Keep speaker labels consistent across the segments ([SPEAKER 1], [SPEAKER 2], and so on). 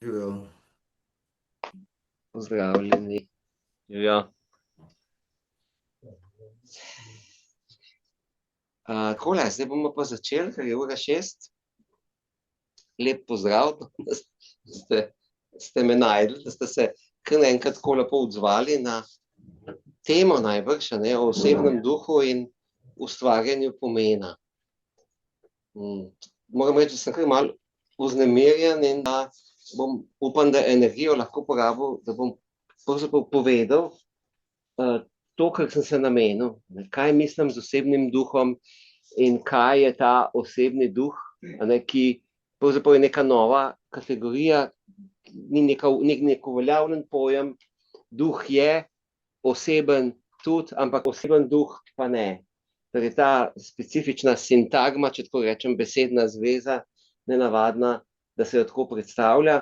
[SPEAKER 1] Živijo.
[SPEAKER 2] Pozdravljeni. Ja. Takole, zdaj bomo pa začeli, ker je ura 6. Lep pozdrav, da ste me našli, da ste se kar naenkrat tako lepo odzvali na temo najbrž, o osebnem duhu in ustvarjanju pomena. Moram reči, da sem kar malo vznemirjen in da upam, da energijo lahko porabil, da bom pravzaprav povedal to, kar sem se namenil, kaj mislim z osebnim duhom in kaj je ta osebni duh, ki pravzaprav je neka nova kategorija, ni nek uveljavljen pojem. Duh je oseben tudi, ampak oseben duh pa ne. Torej ta specifična sintagma, če tako rečem, besedna zveza, nenavadna, da se jo tako predstavlja,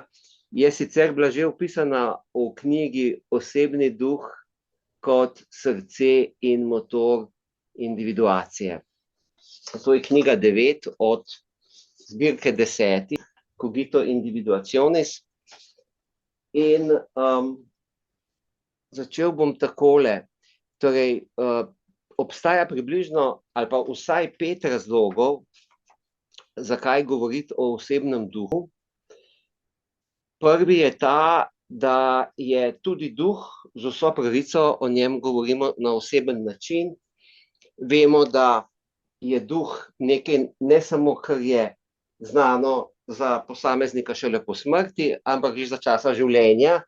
[SPEAKER 2] je sicer bila že opisana v knjigi Osebni duh kot srce in motor individuacije. To je knjiga 9 od zbirke 10, Cogito Individuationis. In začel bom takole. Torej, obstaja približno ali pa vsaj 5 razlogov, zakaj govoriti o osebnem duhu. Prvi je ta, da je tudi duh, z vso pravico o njem govorimo na oseben način. Vemo, da je duh nekaj, ne samo, kar je znano za posameznika šele po smrti, ampak že za časa življenja.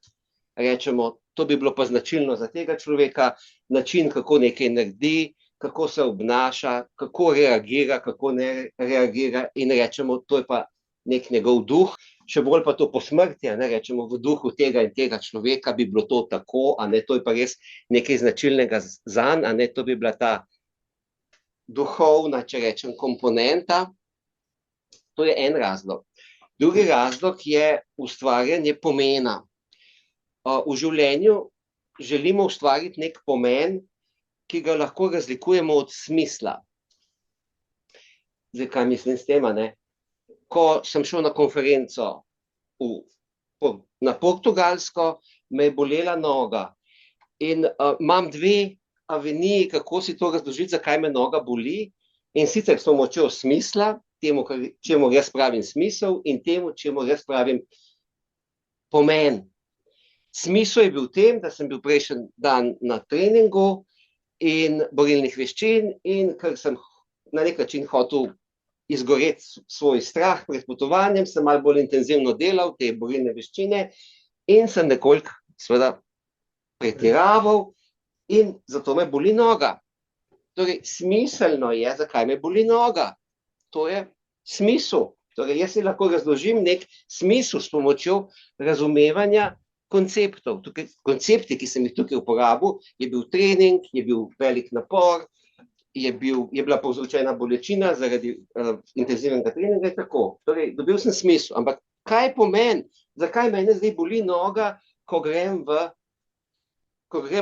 [SPEAKER 2] Rečemo, to bi bilo pa značilno za tega človeka, način, kako nekaj naredi, kako se obnaša, kako reagira, kako ne reagira, in rečemo, to je pa nek njegov duh. Še bolj pa to po smrti, rečemo, v duhu tega in tega človeka bi bilo to tako, to je pa res nekaj značilnega zanj, to bi bila ta duhovna, če rečem, komponenta. To je en razlog. Drugi razlog je ustvarjanje pomena. V življenju želimo ustvariti nek pomen, ki ga lahko razlikujemo od smisla. Zdaj, kaj mislim s tem, Ko sem šel na konferenco na Portugalsko, me je bolela noga. In imam 2 aveniji, kako si to razložiti, zakaj me noga boli. In sicer s pomočjo smisla, temu, čemu jaz pravim smisel, in temu, čemu jaz pravim pomen. Smisel je bil v tem, da sem bil prejšnji dan na treningu in borilnih veščin, in ker sem na nek način hotel izgoreti svoj strah pred potovanjem, sem malo bolj intenzivno delal te borilne veščine in sem nekoliko seveda pretiraval in zato me boli noga. Torej, smiselno je, zakaj me boli noga. To je smisel. Torej, jaz si lahko razložim nek smisel s pomočjo razumevanja konceptov. Koncepti, ki sem jih tukaj uporabil, je bil trening, je bil velik napor, je bila povzročena bolečina zaradi intenzivnega treninga in tako. Torej, dobil sem smisel. Ampak kaj pomeni, zakaj mene zdaj boli noga, ko grem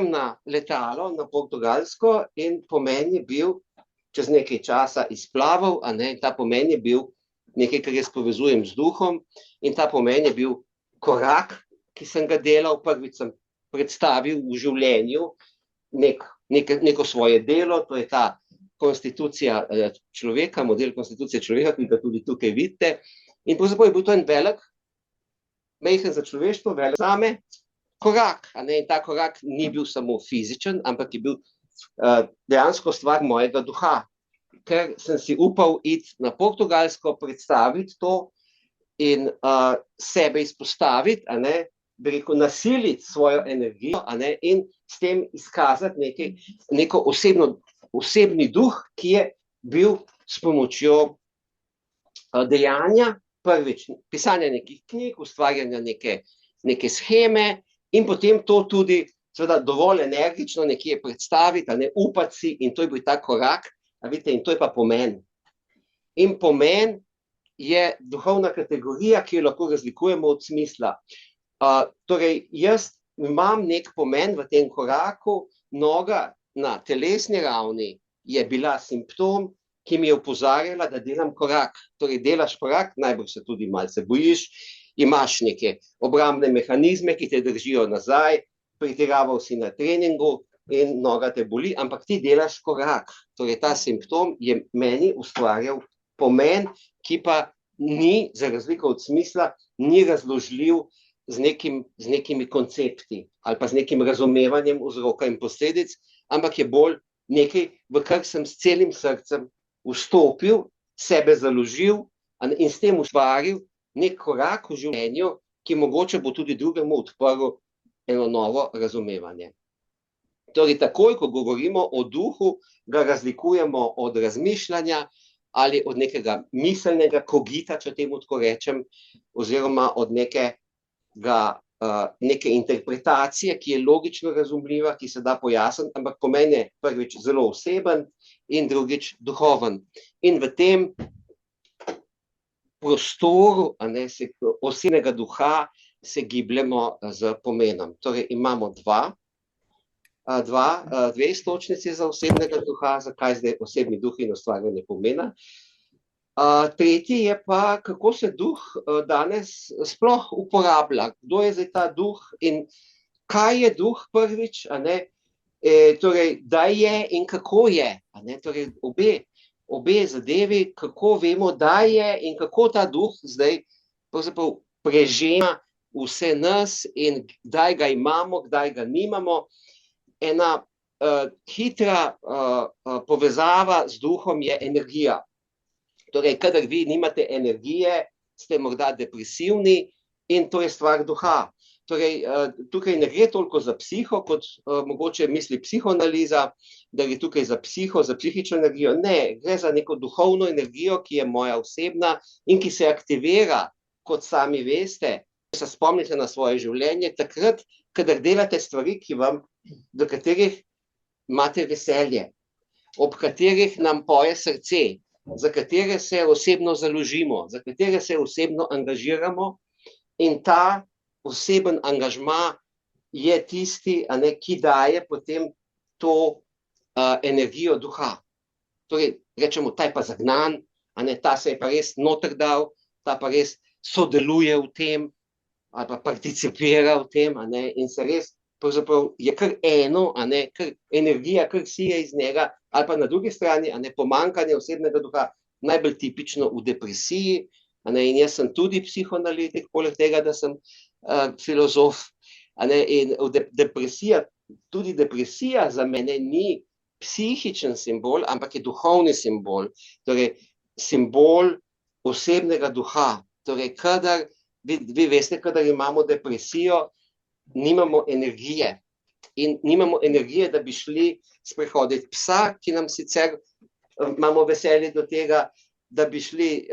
[SPEAKER 2] na letalo na Portugalsko, in pomen je bil čez nekaj časa izplaval, ta pomen je bil nekaj, kar jaz povezujem z duhom, in ta pomen je bil korak, ki sem ga delal. Prvič sem predstavil v življenju neko svoje delo, to je ta konstitucija človeka, model konstitucije človeka, ki ga tudi tukaj vidite. In pravzaprav je bil to en velik, majhen za človeštvo, velik zame korak. In ta korak ni bil samo fizičen, ampak je bil dejansko stvar mojega duha. Ker sem si upal iti na Portugalsko, predstaviti to in sebe izpostaviti, bi rekel, nasiliti svojo energijo, in s tem izkazati neko osebni duh, ki je bil s pomočjo dejanja, prvič pisanja nekih knjig, ustvarjanja neke sheme, in potem to tudi seveda dovolj energično nekje predstaviti, upati si, in to je bil ta korak, vidite, in to je pa pomen. In pomen je duhovna kategorija, ki jo lahko razlikujemo od smisla. Torej, jaz imam nek pomen v tem koraku. Noga na telesni ravni je bila simptom, ki mi je opozarjala, da delam korak. Torej, delaš korak, najbolj se tudi malce bojiš imaš neke obrambne mehanizme, ki te držijo nazaj, pretiraval si na treningu in noga te boli, ampak ti delaš korak. Torej, ta simptom je meni ustvarjal pomen, ki pa ni, za razliko od smisla, ni razložljiv z nekimi koncepti ali pa z nekim razumevanjem vzroka in posledic, ampak je bolj nekaj, v kar sem s celim srcem vstopil, sebe založil in s tem ustvaril nek korak v življenju, ki mogoče bo tudi drugemu odprl eno novo razumevanje. Torej, takoj, ko govorimo o duhu, ga razlikujemo od razmišljanja ali od nekega miselnega kogita, če temu tako rečem, oziroma od neke interpretacije, ki je logično razumljiva, ki se da pojasniti, ampak pomen je prvič zelo oseben in drugič duhoven. In v tem prostoru osebnega duha se gibljemo z pomenom. Torej, imamo dve iztočnici za osebnega duha, zakaj zdaj osebni duh in ustvarjanje pomena. Tretji je pa, kako se duh danes sploh uporablja, kdo je zdaj ta duh in kaj je duh prvič, torej, da je in kako je, torej, obe zadevi, kako vemo, da je in kako ta duh zdaj pravzaprav prežema vse nas in kdaj ga imamo, kdaj ga nimamo. Ena hitra povezava z duhom je energija. Torej, kadar vi nimate energije, ste morda depresivni in to je stvar duha. Torej, tukaj ne gre toliko za psiho, kot mogoče misli psihoanaliza, da gre tukaj za psihično energijo. Ne, gre za neko duhovno energijo, ki je moja osebna in ki se aktivira, kot sami veste, se spomnite na svoje življenje, takrat, kadar delate stvari, do katerih imate veselje, ob katerih nam poje srce, za katere se osebno založimo, za katere se osebno angažiramo in ta oseben angažma je tisti, ki daje potem to energijo duha. Torej, rečemo, ta je pa zagnan, ta se je pa res noter dal, ta pa res sodeluje v tem ali pa participira v tem in se res pravzaprav je kar eno, kar energija, kar sije iz njega, ali pa na drugi strani, pomanjkanje osebnega duha, najbolj tipično v depresiji, in jaz sem tudi psihoanalitik, poleg tega, da sem filozof, in tudi depresija za mene ni psihičen simbol, ampak je duhovni simbol, torej simbol osebnega duha, torej kadar, vi veste, kadar imamo depresijo, nimamo energije in nimamo energije, da bi šli sprehoditi psa, ki nam sicer imamo veselje do tega, da bi šli,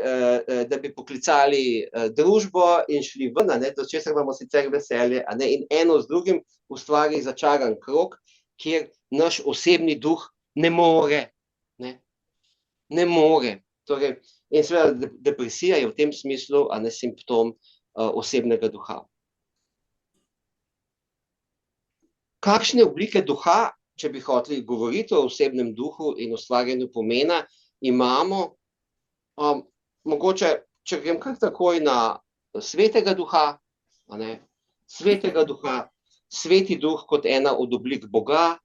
[SPEAKER 2] da bi poklicali družbo in šli ven, do česar imamo sicer veselje, in eno z drugim ustvari začaran krog, kjer naš osebni duh ne more. Ne more. Torej, in seveda depresija je v tem smislu simptom osebnega duha. Kakšne oblike duha, če bi hoteli govoriti o osebnem duhu in ustvarjanju pomena, imamo, mogoče, če grem kar takoj na svetega duha, svetega duha, sveti duh kot ena od oblik Boga,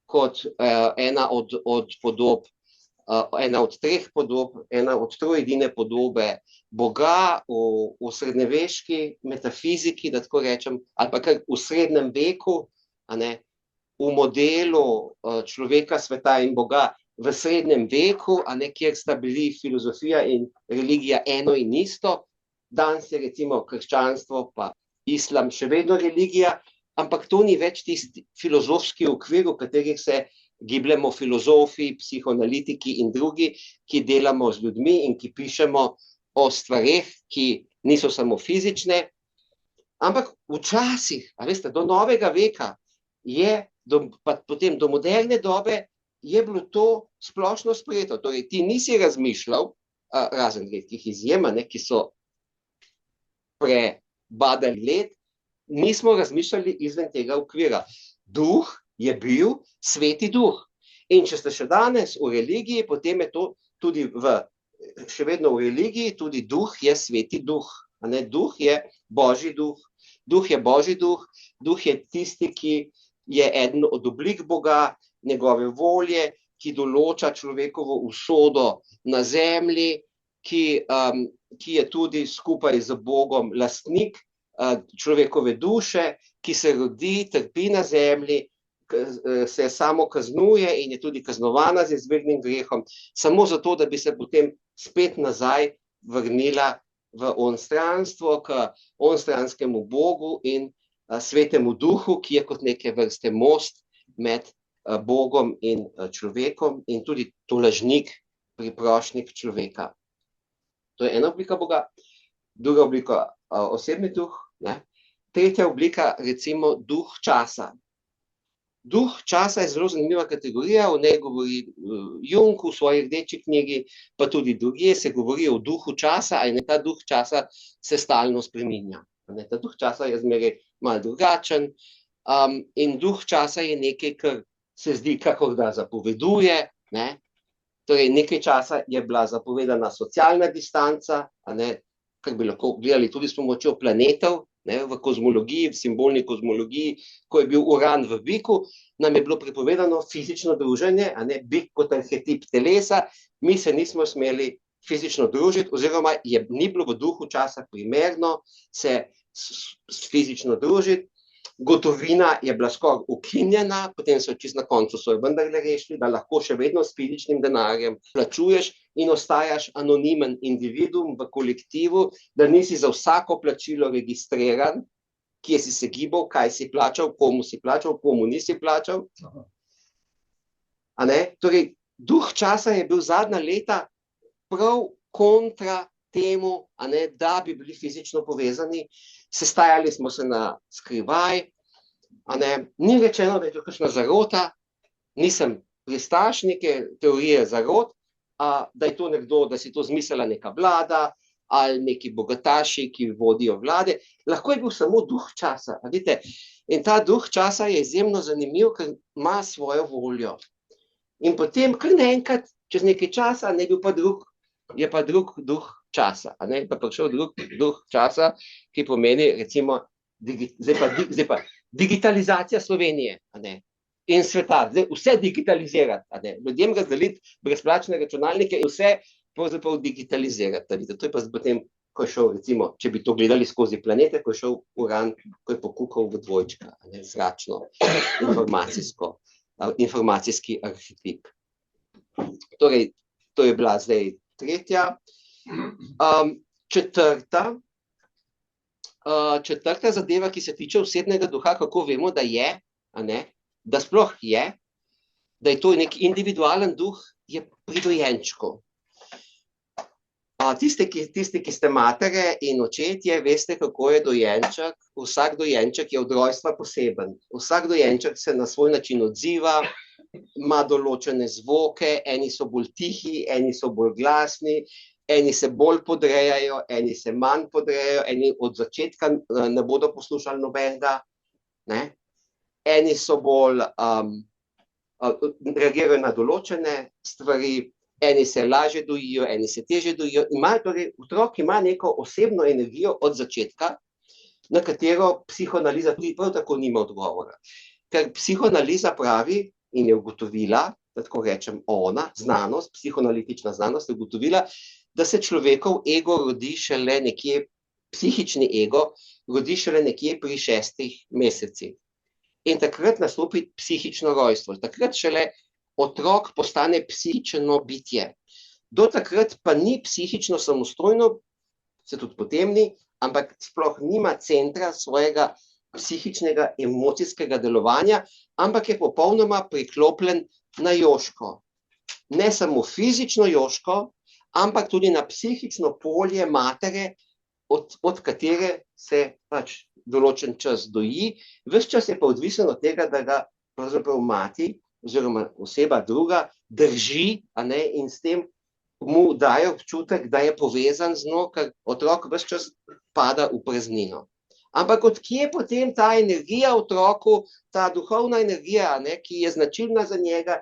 [SPEAKER 2] kot ena od podob, ena od treh podob, ena od trojedine podobe Boga v srednjeveški metafiziki, da tako rečem, ali pa kar v srednjem veku, v modelu človeka, sveta in Boga v srednjem veku, kjer sta bili filozofija in religija eno in isto. Danes je recimo krščanstvo pa islam še vedno religija, ampak to ni več tisti filozofski okvir, v katerih se gibljemo filozofi, psihoanalitiki in drugi, ki delamo z ljudmi in ki pišemo o stvareh, ki niso samo fizične. Ampak včasih, veste, do novega veka pa potem do moderne dobe je bilo to splošno sprejeto. Torej, ti nisi razmišljal, razen redkih izjem, ki so prebadali let, nismo razmišljali izven tega okvira. Duh je bil sveti duh. In če ste še danes v religiji, potem je to tudi še vedno v religiji, tudi duh je sveti duh. A ne, duh je Božji duh. Duh je Božji duh, duh je tisti, ki je eden od oblik Boga, njegove volje, ki določa človekovo usodo na zemlji, ki je tudi skupaj z Bogom lastnik človekove duše, ki se rodi, trpi na zemlji, se samo kaznuje in je tudi kaznovana z izvirnim grehom, samo zato, da bi se potem spet nazaj vrnila v onstranstvo, k onstranskemu Bogu in svetemu duhu, ki je kot neke vrste most med Bogom in človekom in tudi tolažnik, priprošnjik človeka. To je ena oblika Boga, druga oblika osebni duh, ne? Tretja oblika, recimo, duh časa. Duh časa je zelo zanimiva kategorija, o njej govori Jung v svoji rdeči knjigi, pa tudi drugje se govori o duhu časa, a ta duh časa se stalno spreminja. Ta duh časa je zmeraj malo drugačen in duh časa je nekaj, kar se zdi, kakor da zapoveduje, ne? Torej, nekaj časa je bila zapovedana socialna distanca, kar bi lahko gledali tudi s pomočjo planetov, ne, v kozmologiji, v simbolni kozmologiji, ko je bil Uran v biku, nam je bilo prepovedano fizično druženje, bik kot arhetip telesa, mi se nismo smeli fizično družiti, oziroma ni bilo v duhu časa primerno se fizično družiti. Gotovina je bila skoraj ukinjena, potem so čisto na koncu so jo vendarle rešili, da lahko še vedno s fizičnim denarjem plačuješ in ostajaš anonimen individuum v kolektivu, da nisi za vsako plačilo registriran, kje si se gibal, kaj si plačal, komu nisi plačal. Torej, duh časa je bil zadnja leta prav kontra temu, da bi bili fizično povezani. Sestajali smo se na skrivaj, ni rečeno, da je to kakšna zarota, nisem pristaš neke teorije zarot, da je to nekdo, da si to zmislila neka vlada ali neki bogataši, ki vodijo vlade, lahko je bil samo duh časa. Vidite? In ta duh časa je izjemno zanimiv, ker ima svojo voljo. In potem, kar naenkrat, čez nekaj časa, je pa drug duh časa, pa prišel drug duh časa, ki pomeni, recimo, zdaj pa digitalizacija Slovenije, in sveta, zdaj vse digitalizirati, ljudem razdeliti brezplačne računalnike in vse pravzaprav digitalizirati. To je pa potem, ko je šel, recimo, če bi to gledali skozi planete, ko je šel Uran, ko je pokukal v dvojčka, zračno, informacijski arhetip. Torej, to je bila zdaj tretja. Četrta zadeva, ki se tiče osebnega duha, kako vemo, da je, da sploh je, da je to nek individualen duh, je pri dojenčku. Tisti, ki ste matere in očetje, veste, kako je dojenček. Vsak dojenček je od rojstva poseben. Vsak dojenček se na svoj način odziva, ima določene zvoke, eni so bolj tihi, eni so bolj glasni, eni se bolj podrejajo, eni se manj podrejajo, eni od začetka ne bodo poslušali nobenega, eni so bolj, reagirajo na določene stvari, eni se lažje dojijo, eni se težje dojijo. Torej, otrok ima neko osebno energijo od začetka, na katero psihoanaliza tudi prav tako nima odgovora. Ker psihoanaliza pravi in je ugotovila, da tako rečem ona, znanost, psihoanalitična znanost je ugotovila, da se človekov ego rodi šele nekje, psihični ego rodi šele nekje pri 6 mesecih. In takrat nastopi psihično rojstvo. Takrat šele otrok postane psihično bitje. Do takrat pa ni psihično samostojno, se tudi potem ni, ampak sploh nima centra svojega psihičnega, emocijskega delovanja, ampak je popolnoma priklopljen na jožko. Ne samo fizično jožko, ampak tudi na psihično polje matere, od katere se pač določen čas doji. Ves čas je pa odvisen od tega, da ga pravzaprav mati oziroma oseba druga drži, in s tem mu daje občutek, da je povezan z njo, ker otrok ves čas pada v praznino. Ampak odkje potem ta energija otroku, ta duhovna energija, ki je značilna za njega,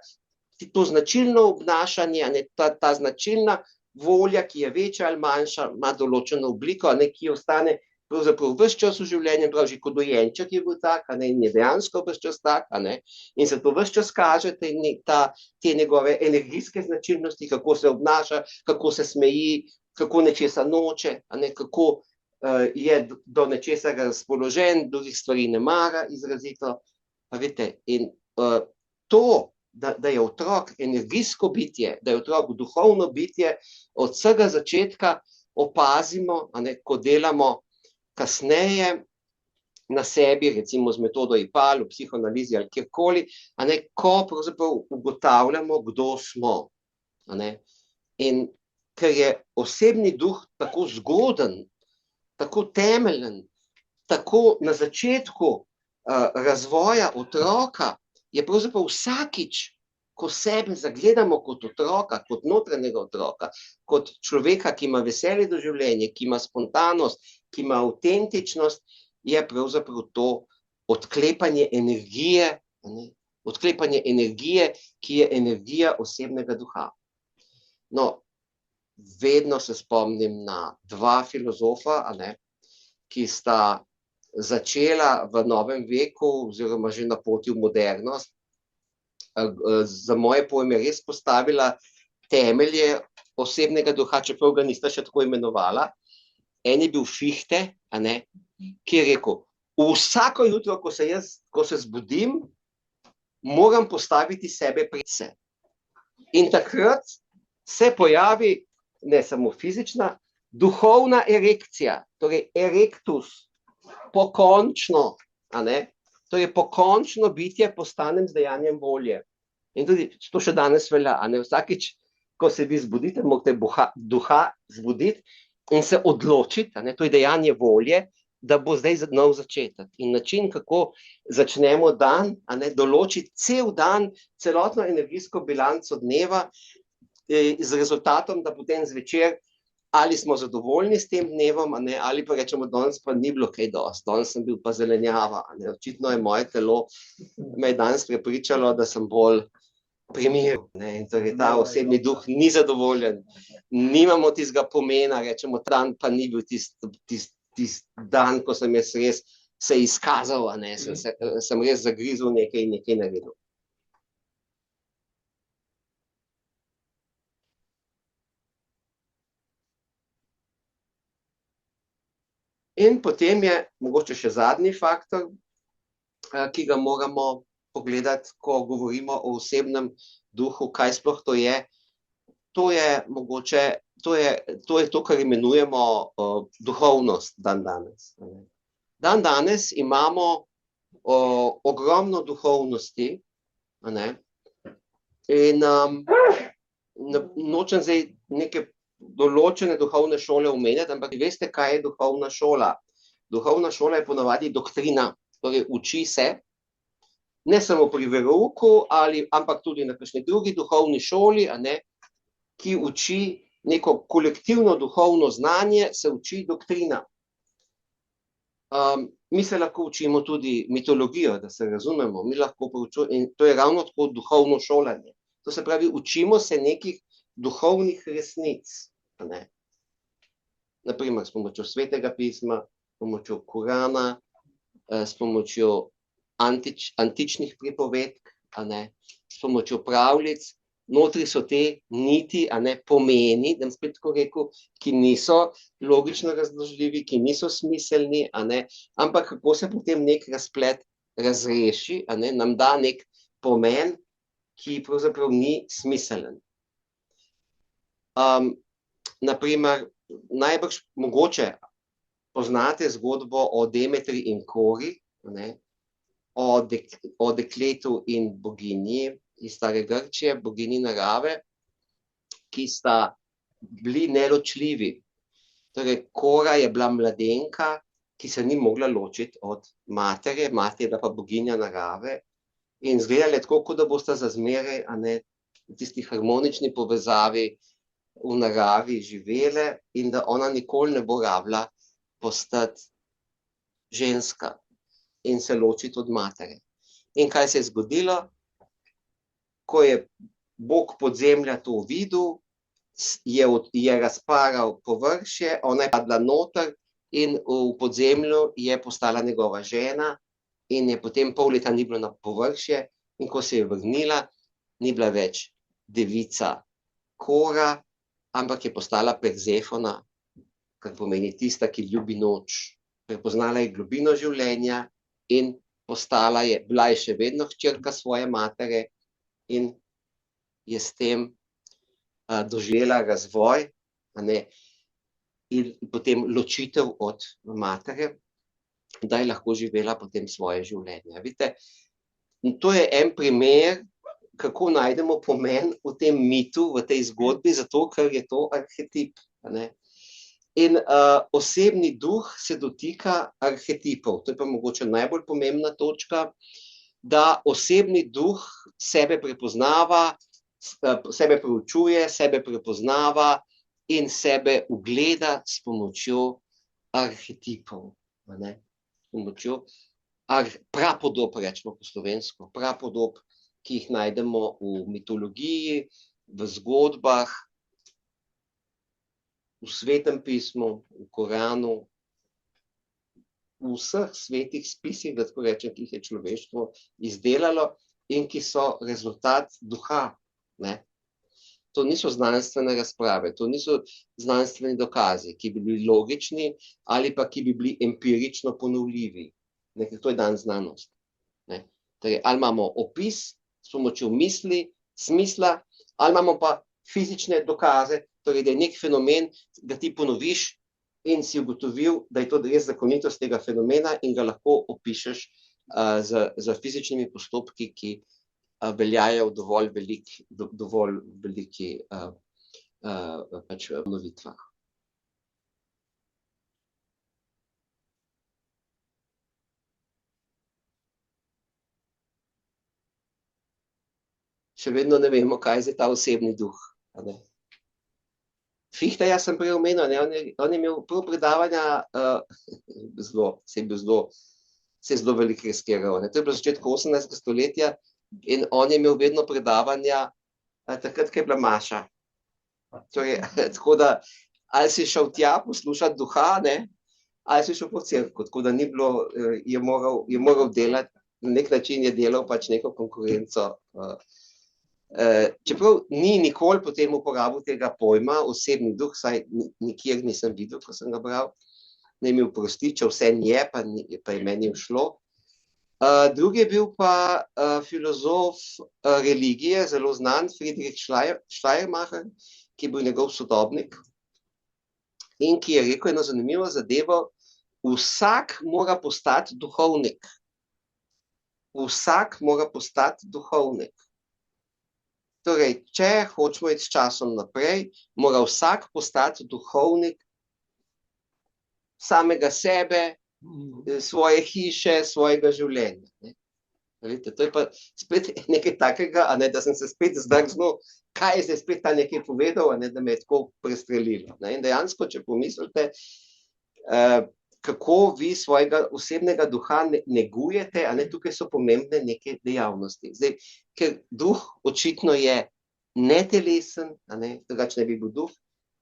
[SPEAKER 2] to značilno obnašanje, ta značilna volja, ki je večja ali manjša, ima določeno obliko, a ne, ki ostane pravzaprav ves čas v življenju, prav že kot dojenček je bil tak, a ne, in je dejansko ves čas tak, a ne, in se to ves čas kaže, te njegove energijske značilnosti, kako se obnaša, kako se smeji, kako nečesa noče, a ne, kako je do nečesa razpoložen, drugih stvari ne mara izrazito, pa veste, in to, da je otrok energijsko bitje, da je otrok duhovno bitje, od vsega začetka opazimo, a ne, ko delamo kasneje na sebi, recimo z metodo IPAL, v psihoanalizi ali kjerkoli, a ne, ko pravzaprav ugotavljamo, kdo smo. A ne. In ker je osebni duh tako zgoden, tako temeljen, tako na začetku razvoja otroka, je pravzaprav vsakič, ko sebe zagledamo kot otroka, kot notranjega otroka, kot človeka, ki ima veselje do življenja, ki ima spontanost, ki ima avtentičnost, je pravzaprav to odklepanje energije, ki je energija osebnega duha. No, vedno se spomnim na dva filozofa, a ne, ki sta začela v novem veku, oziroma že na poti v modernost, za moje pojme res postavila temelje osebnega duha, čeprav ga nista še tako imenovala. En je bil Fichte, a ne, ki je rekel, vsako jutro, ko se zbudim, moram postaviti sebe pred se. In takrat se pojavi ne samo fizična, duhovna erekcija, torej erectus, pokončno, a ne, to je pokončno bitje postanem z dejanjem volje. In tudi to še danes velja, a ne, vsakič, ko se vi zbudite, morate duha zbuditi in se odločiti, a ne, to je dejanje volje, da bo zdaj nov začetek. In način, kako začnemo dan, a ne, določiti cel dan, celotno energijsko bilanco dneva, z rezultatom, da potem zvečer ali smo zadovoljni s tem dnevom, a ne, ali pa rečemo, danes pa ni bilo kaj dosti, danes sem bil pa zelenjava, a ne, očitno je moje telo me je danes prepričalo, da sem bolj primeren, ne, in torej ta osebni duh ni zadovoljen, nimamo tistega pomena, rečemo, dan pa ni bil tisti dan, ko sem jaz res se izkazal, a ne, sem res zagrizel nekaj in nekaj naredil. In potem je mogoče še zadnji faktor, ki ga moramo pogledati, ko govorimo o osebnem duhu, kaj sploh to je. To je mogoče, to je to, kar imenujemo duhovnost dandanes. Dandanes imamo ogromno duhovnosti, a ne, in nočem zdaj neke določene duhovne šole omenjati, ampak veste, kaj je duhovna šola. Duhovna šola je ponavadi doktrina, torej uči se, ne samo pri verouku, ampak tudi na kakšni drugi duhovni šoli, a ne, ki uči neko kolektivno duhovno znanje, se uči doktrina. Mi se lahko učimo tudi mitologijo, da se razumemo, mi lahko poučujemo, in to je ravno tako duhovno šolanje. To se pravi, učimo se nekih duhovnih resnic, ne. Naprimer, s pomočjo Svetega pisma, s pomočjo Korana, s pomočjo antičnih pripovedk, a ne, s pomočjo pravljic, notri so te niti, a ne, pomeni, da bom spet tako rekel, ki niso logično razložljivi, ki niso smiselni, a ne, ampak kako se potem nek razplet razreši, a ne, nam da nek pomen, ki pravzaprav ni smiselen. Naprimer, najbrž mogoče poznate zgodbo o Demetri in Kori, ne, o dekletu in boginji iz stare Grčije, boginji narave, ki sta bili neločljivi. Torej, Kora je bila mladenka, ki se ni mogla ločiti od matere, mati je bila pa boginja narave, in izgledala je tako, kot da bosta za zmeraj, a ne, v tisti harmonični povezavi v naravi živele in da ona nikoli ne bo rabila postati ženska in se ločiti od matere. In kaj se je zgodilo? Ko je Bog podzemlja to videl, je razparal površje, ona je padla noter in v podzemlju je postala njegova žena in je potem pol leta ni bilo na površje in ko se je vrnila, ni bila več devica Kora, ampak je postala Perzefona, kar pomeni tista, ki ljubi noč. Prepoznala je globino življenja in bila je še vedno hčerka svoje matere in je s tem doživela razvoj, in potem ločitev od matere, da je lahko živela potem svoje življenje. Vidite, to je en primer, kako najdemo pomen v tem mitu, v tej zgodbi, zato ker je to arhetip. In osebni duh se dotika arhetipov. To je pa mogoče najbolj pomembna točka, da osebni duh sebe prepoznava, sebe preučuje, sebe prepoznava in sebe ugleda s pomočjo arhetipov. S pomočjo prapodob, rečemo po slovensko, prapodob, ki jih najdemo v mitologiji, v zgodbah, v Svetem pismu, v Koranu, v vseh svetih spisih, da tako rečem, ki jih je človeštvo izdelalo in ki so rezultat duha. To niso znanstvene razprave, to niso znanstveni dokazi, ki bi bili logični ali pa ki bi bili empirično ponovljivi. To je dan znanost. Torej, ali imamo opis s pomočjo misli, smisla, ali imamo pa fizične dokaze, torej, da je nek fenomen, da ti ponoviš in si ugotovil, da je to res zakonitost tega fenomena in ga lahko opišeš z fizičnimi postopki, ki veljajo v dovolj veliki ponovitvah. Še vedno ne vemo, kaj je ta osebni duh. Fichte, jaz sem prej omenil, on je imel prav predavanja, se je zelo veliko riskiral. To je bilo v začetku 18. stoletja in on je imel vedno predavanja takrat, ko je bila maša. Tako da, ali si šel tja poslušati duha, ali si šel po cerkev, tako da ni bilo, je moral delati, na nek način je delal pač neko konkurenco. Čeprav ni nikoli potem uporabil tega pojma, osebni duh, saj nikjer nisem videl, ko sem ga bral, ne mi oprosti, če vse nje, pa je meni všlo. Drugi je bil pa filozof religije, zelo znan, Friedrich Schleiermacher, ki je bil njegov sodobnik in ki je rekel eno zanimivo zadevo: vsak mora postati duhovnik. Vsak mora postati duhovnik. Torej, če hočemo iti s časom naprej, mora vsak postati duhovnik samega sebe, svoje hiše, svojega življenja. Vidite, to je pa spet nekaj takega, da sem se spet zdrznil, kaj je zdaj spet ta nekaj povedal, da me je tako prestrelilo. In dejansko, če pomislite, kako vi svojega osebnega duha negujete, tukaj so pomembne neke dejavnosti. Zdaj, ker duh očitno je netelesen, drugače ne bi bil duh,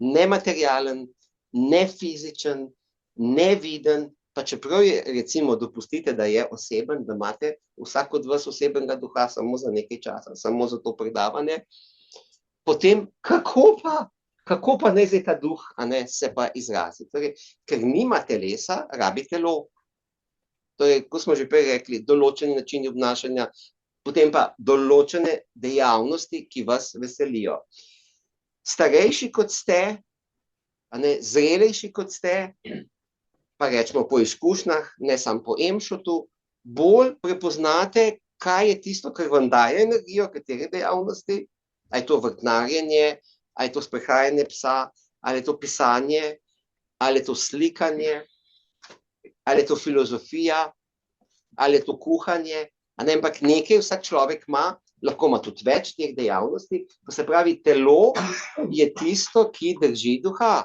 [SPEAKER 2] nematerialen, nefizičen, neviden, pa čeprav je, recimo, dopustite, da je oseben, da imate vsak od vas osebenega duha samo za nekaj časa, samo za to predavanje, potem kako pa naj zdaj ta duh se pa izrazi? Torej, ker nima telesa, rabi telo. Torej, ko smo že prej rekli, določeni načini obnašanja, potem pa določene dejavnosti, ki vas veselijo. Starejši kot ste, zrelejši kot ste, pa rečemo po izkušnjah, ne samo po emšotu, bolj prepoznate, kaj je tisto, kar vam daje energijo, katere dejavnosti, ali je to vrtnarjenje, ali je to sprehajanje psa, ali je to pisanje, ali je to slikanje, ali je to filozofija, ali je to kuhanje, ampak nekaj vsak človek ima, lahko ima tudi več teh dejavnosti, to se pravi, telo je tisto, ki drži duha.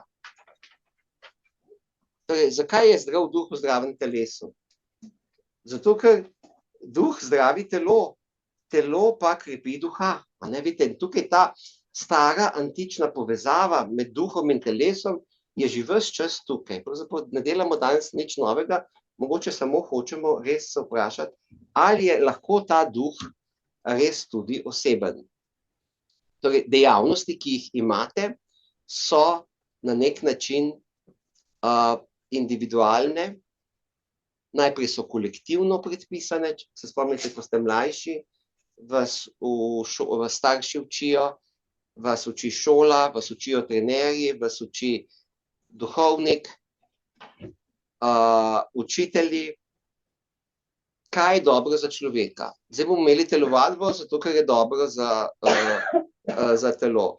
[SPEAKER 2] Torej, zakaj je zdrav duh v zdravem telesu? Zato, ker duh zdravi telo, telo pa krepi duha. Vidite, tukaj ta stara antična povezava med duhom in telesom je že ves čas tukaj. Pravzaprav ne delamo danes nič novega, mogoče samo hočemo res se vprašati, ali je lahko ta duh res tudi oseben. Torej, dejavnosti, ki jih imate, so na nek način individualne, najprej so kolektivno predpisane, če se spomnite, ko ste mlajši, vas starši učijo, vas uči šola, vas učijo trenerji, vas uči duhovnik, učitelji, kaj je dobro za človeka. Zdaj bomo imeli telovadbo, zato ker je dobro za telo.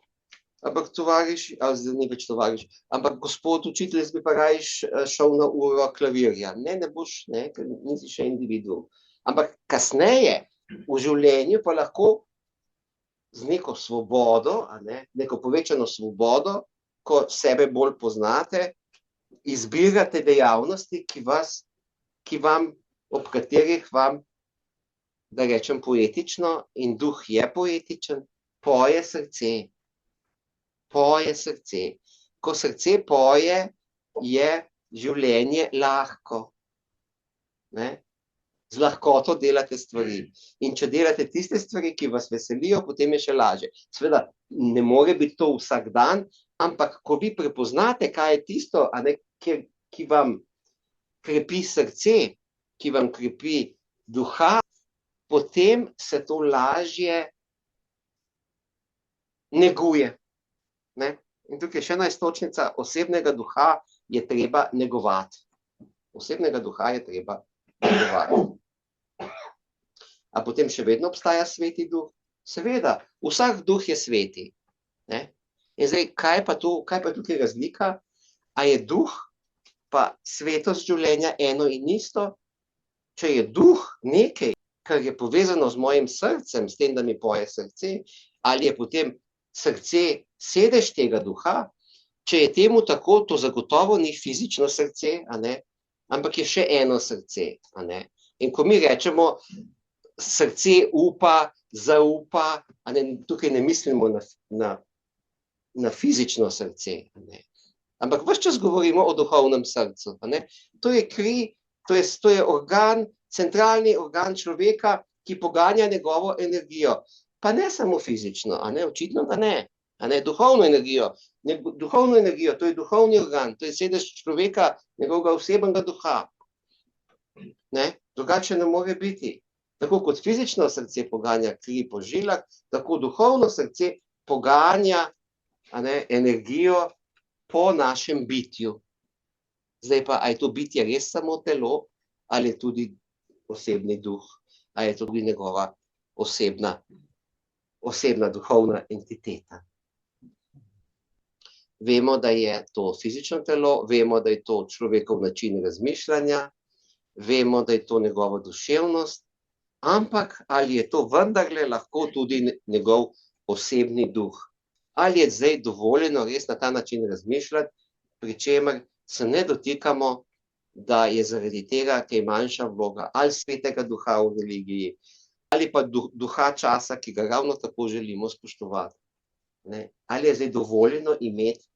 [SPEAKER 2] Ampak tovariš, zdaj ni več tovariš, ampak gospod učitelj, jaz bi pa rajš šel na uro klavirja. Ne boš, ker nisi še individuum. Ampak kasneje v življenju pa lahko z neko svobodo, neko povečano svobodo, ko sebe bolj poznate, izbirate dejavnosti, ob katerih vam, da rečem poetično, in duh je poetičen, poje srce. Poje srce. Ko srce poje, je življenje lahko. Z lahkoto delate stvari. In če delate tiste stvari, ki vas veselijo, potem je še lažje. Seveda, ne more biti to vsak dan, ampak ko vi prepoznate, kaj je tisto, ki vam krepi srce, ki vam krepi duha, potem se to lažje neguje. In tukaj še ena iztočnica, osebnega duha je treba negovati. Osebnega duha je treba negovati. A potem še vedno obstaja sveti duh? Seveda, vsak duh je sveti. In zdaj, kaj pa tukaj razlika? A je duh pa svetost življenja eno in isto? Če je duh nekaj, kar je povezano z mojim srcem, s tem, da mi poje srce, ali je potem srce sedež tega duha? Če je temu tako, to zagotovo ni fizično srce, ampak je še eno srce. In ko mi rečemo, srce upa, zaupa, tukaj ne mislimo na fizično srce, ampak ves čas govorimo o duhovnem srcu. To je kri, to je organ, centralni organ človeka, ki poganja njegovo energijo. Pa ne samo fizično, očitno da ne. Duhovno energijo, to je duhovni organ, to je sedež človeka, njegovega osebnega duha. Drugače ne more biti. Tako kot fizično srce poganja kri po žilah, tako duhovno srce poganja energijo po našem bitju. Zdaj pa, a je to bitje res samo telo, ali je tudi osebni duh, ali je to tudi njegova osebna duhovna entiteta. Vemo, da je to fizično telo, vemo, da je to človekov način razmišljanja, vemo, da je to njegova duševnost, ampak ali je to vendarle lahko tudi njegov osebni duh? Ali je zdaj dovoljeno res na ta način razmišljati, pri čemer se ne dotikamo, da je zaradi tega, ker je manjša vloga ali svetega duha v religiji, ali pa duha časa, ki ga ravno tako želimo spoštovati. Ali je zdaj dovoljeno imeti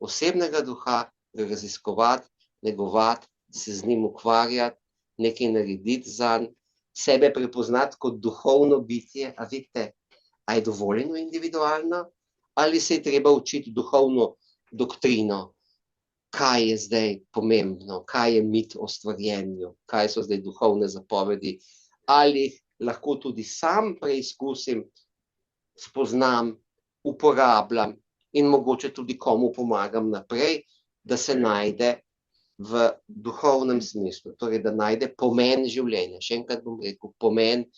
[SPEAKER 2] osebnega duha, ga raziskovati, negovati, se z njim ukvarjati, nekaj narediti zanj, sebe prepoznati kot duhovno bitje, a vidite, a je dovoljeno individualno, ali se je treba učiti duhovno doktrino, kaj je zdaj pomembno, kaj je mit o stvarjenju, kaj so zdaj duhovne zapovedi, ali lahko tudi sam preizkusim, spoznam, uporabljam in mogoče tudi komu pomagam naprej, da se najde v duhovnem smislu, torej da najde pomen življenja. Še enkrat bom rekel, pomen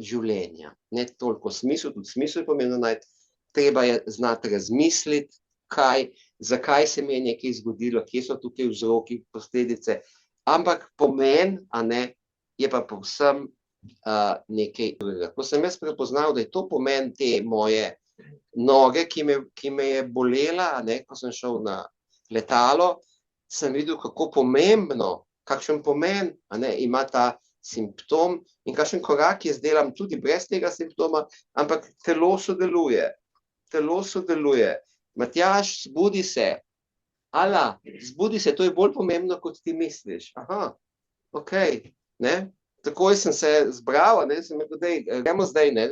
[SPEAKER 2] življenja. Ne toliko smisel, tudi smisel je pomembno najti, treba je znati razmisliti, zakaj se mi je nekaj zgodilo, kje so tukaj vzroki, posledice, ampak pomen, je pa povsem nekaj drugega. Ko sem jaz prepoznal, da je to pomen te moje noge, ki me je bolela, ko sem šel na letalo, sem videl, kako pomembno, kakšen pomen ima ta simptom in kakšen korak jaz delam tudi brez tega simptoma, ampak telo sodeluje. telo sodeluje. Matjaž, zbudi se. Ala, zbudi se, to je bolj pomembno, kot ti misliš. Aha, ok, ne. Takoj sem se zbral, ne, sem rekel, gremo zdaj, ne,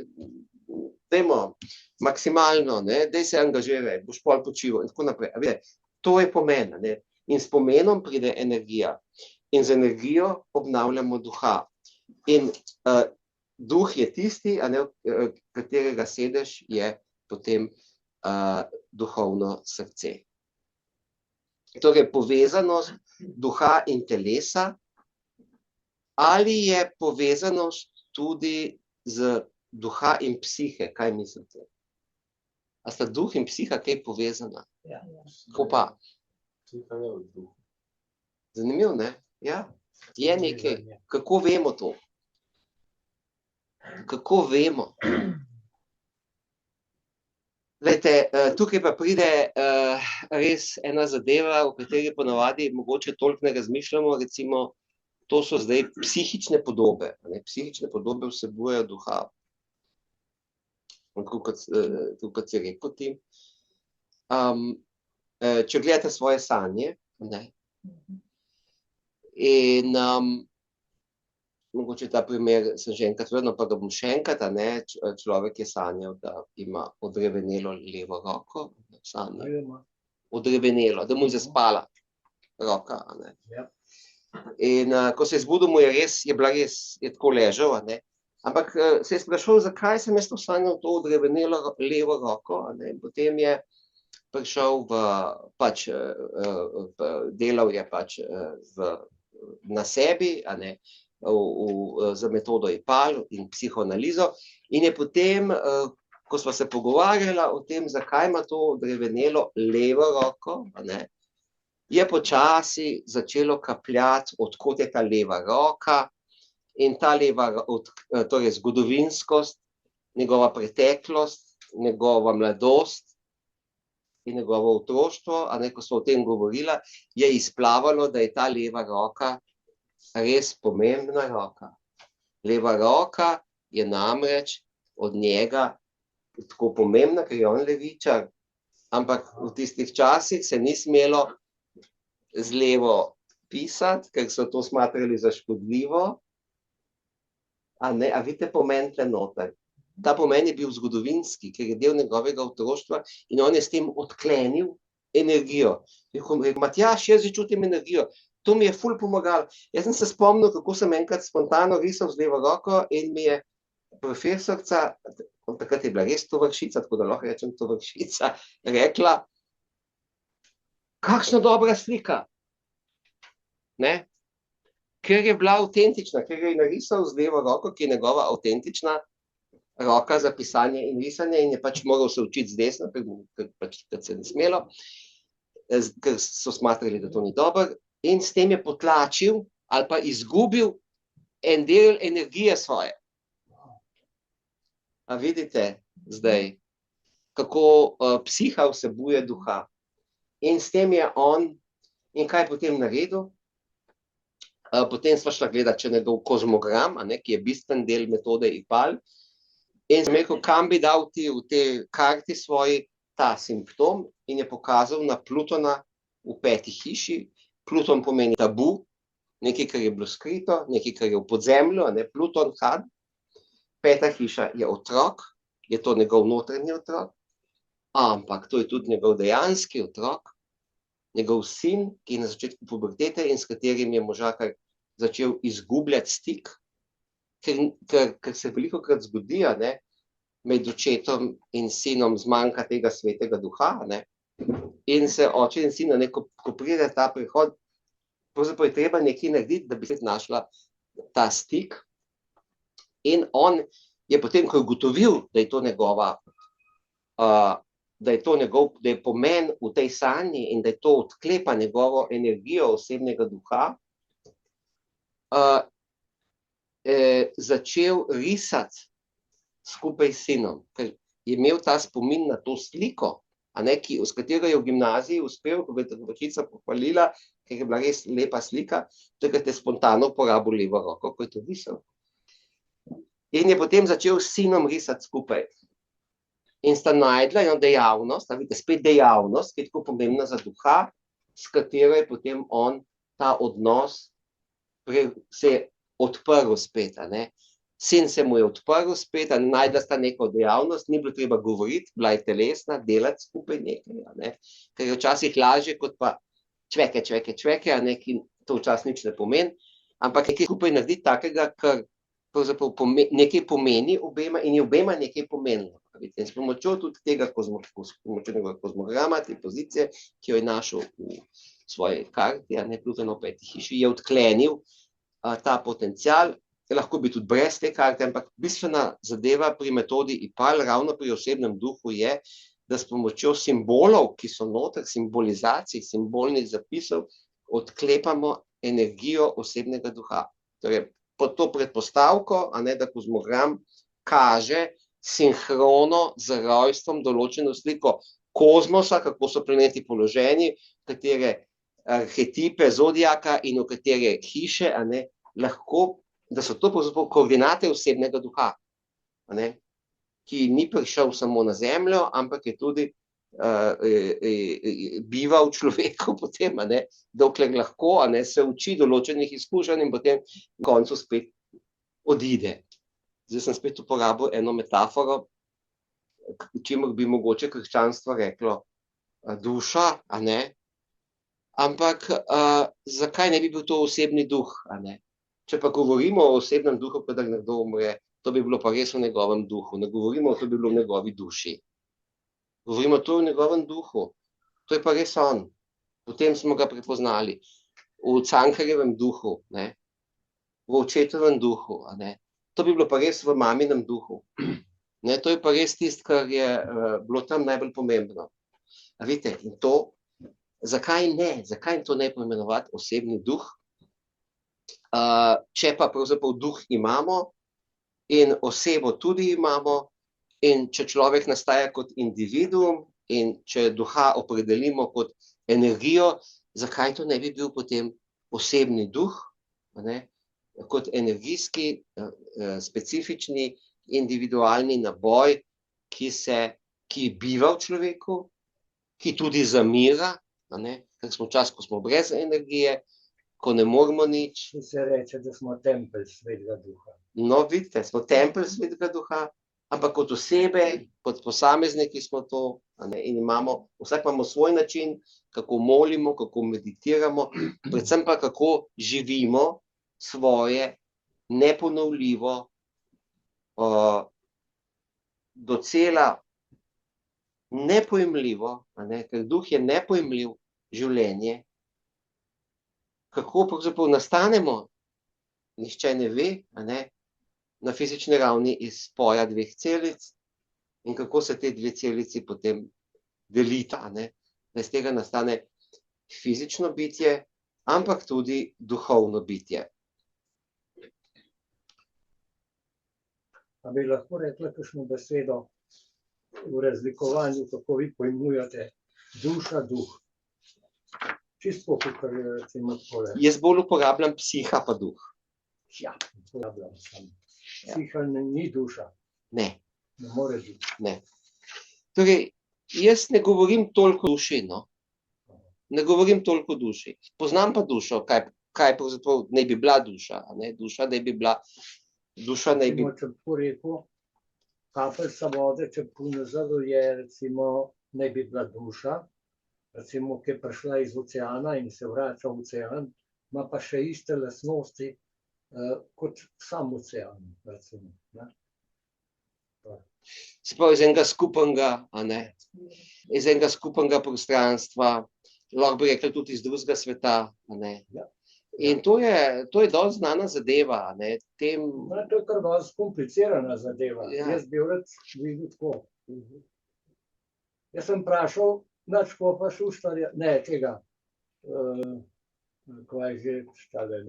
[SPEAKER 2] dajmo maksimalno, ne, daj se angažiraj, boš pol počival in tako naprej. A vidite, to je pomen, ne. In s pomenom pride energija. In z energijo obnavljamo duha. In duh je tisti, a ne, katerega sedež je potem duhovno srce. Torej, povezanost duha in telesa, ali je povezanost tudi z duha in psihe, kaj mislite? A sta duh in psiha kaj povezana?
[SPEAKER 1] Ja.
[SPEAKER 2] Kako pa? Zanimivo, ne? Ja, je nekaj. Kako vemo to? Kako vemo? Glejte, tukaj pa pride res ena zadeva, o kateri ponavadi mogoče toliko ne razmišljamo, recimo, to so zdaj psihične podobe. Ne? Psihične podobe vsebujejo duha. Tako kot si rekel ti. Če gledate svoje sanje, ne? In mogoče ta primer sem že enkrat vedno, pa ga bom še enkrat, ne? Človek je sanjal, da ima odrevenelo levo roko, odrevenelo, da mu je zaspala roka, ne?
[SPEAKER 1] Ja.
[SPEAKER 2] In ko se je zbudil, mu je res, je tako ležal, ne? Ampak se je sprašal, zakaj sem jaz to sanjal, to odrevenelo levo roko, ne? Potem je prišel delal je na sebi, a ne, za metodo IPAL in psihoanalizo in je potem, ko sva se pogovarjala o tem, zakaj ima to odrevenelo levo roko, a ne, je počasi začelo kapljati, od kod je ta leva roka in ta torej zgodovinskost, njegova preteklost, njegova mladost in njegovo otroštvo, a ne, ko sva o tem govorila, je izplavalo, da je ta leva roka res pomembna roka. Leva roka je namreč od njega tako pomembna, ker je on levičar, ampak v tistih časih se ni smelo z levo pisati, ker so to smatrali za škodljivo. A vidite pomen tle noter? Ta pomen je bil zgodovinski, ker je del njegovega otroštva in on je s tem odklenil energijo. Matjaž, jaz že čutim energijo. To mi je ful pomagalo. Jaz sem se spomnil, kako sem enkrat spontano risal z levo roko in mi je profesorca, takrat je bila res tovršica, tako da lahko rečem tovršica, rekla, kakšna dobra slika. Ne? Ker je bila avtentična, ker je narisal z levo roko, ki je njegova avtentična roka za pisanje in risanje in je pač moral se učiti z desno, ker pač se ne smelo, ker so smatrali, da to ni dobro. In s tem je potlačil ali pa izgubil en del energije svoje. A vidite zdaj, kako psiha vsebuje duha. In s tem je on, in kaj potem naredil? Potem sva šla gledati, če njegov kozmogram, a ne, ki je bistven del metode IPAL, in sem rekel, kam bi dal ti v te karti svoji ta simptom in je pokazal na Plutona v 5. hiši. Pluton pomeni tabu, nekaj, kar je bilo skrito, nekaj, kar je v podzemlju, a ne, Pluton, had. 5. hiša je otrok, je to njegov notranji otrok, ampak to je tudi njegov dejanski otrok, njegov sin, ki je na začetku pubertete in s katerim je možakar začel izgubljati stik, ker se velikokrat zgodi, a ne, med očetom in sinom zmanjka tega svetega duha, a ne, in se oče in sin, ko pride ta prihod, pravzaprav je treba nekaj narediti, da bi se našla ta stik. In on je potem, ko je ugotovil, da je to njegova, da je pomen v tej sanji in da je to odklepa njegovo energijo osebnega duha, začel risati skupaj s sinom, ker je imel ta spomin na to sliko, a ne, s katero je v gimnaziji uspel, ko je učiteljica pohvalila, ker je bila res lepa slika, takrat je spontano uporabil levo roko, ko je to risal. In je potem začel s sinom risati skupaj. in sta najdla eno dejavnost, vidite, spet dejavnost, ki je tako pomembna za duha, s katero je potem on ta odnos se odprl spet, Sin se mu je odprl spet, najdla sta neko dejavnost, ni bilo treba govoriti, bila je telesna, delati skupaj nekaj, ker je včasih lažje, kot pa čveke, ki to včasih nič ne pomeni, ampak nekaj skupaj narediti takega, kar pravzaprav nekaj pomeni obema in je obema nekaj pomenilo. In s pomočjo tudi tega kozmograma, te pozicije, ki jo je našel v svoji karti, Pluton v 5. hiši, je odklenil ta potencial, lahko bi tudi brez te karte, ampak bistvena zadeva pri metodi IPAL, ravno pri osebnem duhu je, da s pomočjo simbolov, ki so noter, simbolizacij, simbolnih zapisov, odklepamo energijo osebnega duha. Torej, pod to predpostavko, da kozmogram kaže sinhrono z rojstvom določeno sliko kozmosa, kako so planeti položeni, katere arhetipe zodiaka in v katere hiše, lahko, da so to koordinate osebnega duha, ki ni prišel samo na Zemljo, ampak je tudi biva v človeku potem, dokler lahko, se uči določenih izkušenj in potem na koncu spet odide. Zdaj sem spet uporabil eno metaforo, čemu bi mogoče krščanstvo reklo duša, ampak zakaj ne bi bil to osebni duh, Če pa govorimo o osebnem duhu, kadar nekdo umre, to bi bilo pa res v njegovem duhu, ne govorimo, to bi bilo v njegovi duši. Govorimo to v njegovem duhu, to je pa res on. Potem smo ga prepoznali v Cankarjevem duhu, v očetovem duhu, To bi bilo pa res v maminem duhu. To je pa res tisto, kar je bilo tam najbolj pomembno. Vidite, in to, zakaj ne? Zakaj to ne poimenovati osebni duh? Če pa pravzaprav duh imamo in osebo tudi imamo, in če človek nastaja kot individuum in če duha opredelimo kot energijo, zakaj to ne bi bil potem osebni duh, kot energijski, specifični, individualni naboj, ki biva v človeku, ki tudi zamira, ker smo čas, ko smo brez energije, ko ne moramo nič.
[SPEAKER 1] Se reče, da smo tempelj svetega duha.
[SPEAKER 2] No, vidite, smo tempelj svetega duha, ampak kot osebe, kot posamezniki smo to, in vsak imamo svoj način, kako molimo, kako meditiramo, predvsem pa kako živimo svoje neponovljivo, docela nepojmljivo, ker duh je nepojmljiv življenje, kako pravzaprav nastanemo, nihče ne ve, na fizični ravni iz spoja dveh celic in kako se te dve celici potem delita, da iz tega nastane fizično bitje, ampak tudi duhovno bitje.
[SPEAKER 1] A bi lahko rekla kakšno besedo v razlikovanju, kako vi pojmujete duša, duh? Čisto, kakor recimo takole.
[SPEAKER 2] Jaz bolj uporabljam psiha pa duh.
[SPEAKER 1] Ja, uporabljam sam. Psiha ni duša.
[SPEAKER 2] Ne.
[SPEAKER 1] Ne more biti.
[SPEAKER 2] Ne. Torej, jaz ne govorim toliko o duši, Ne govorim toliko o duši. Poznam pa dušo, kaj pravzaprav naj bi bila duša, Duša naj bi bila,
[SPEAKER 1] Če bi rekel, kapljica vode, če ponazoril je, recimo, naj bi bila duša, recimo, ki je prišla iz oceana in se vrača v ocean, ima pa še iste lastnosti kot sam ocean, recimo.
[SPEAKER 2] Se pravi, iz enega skupnega, iz enega skupnega prostranstva, lahko bi rekli tudi iz drugega sveta, In to je dosti znana zadeva,
[SPEAKER 1] To je kar dosti komplicirana zadeva.
[SPEAKER 2] Ja.
[SPEAKER 1] Jaz bi rad videl tako. Jaz sem vprašal nadškofa Šuštarja, ne tega, kaj je že štale,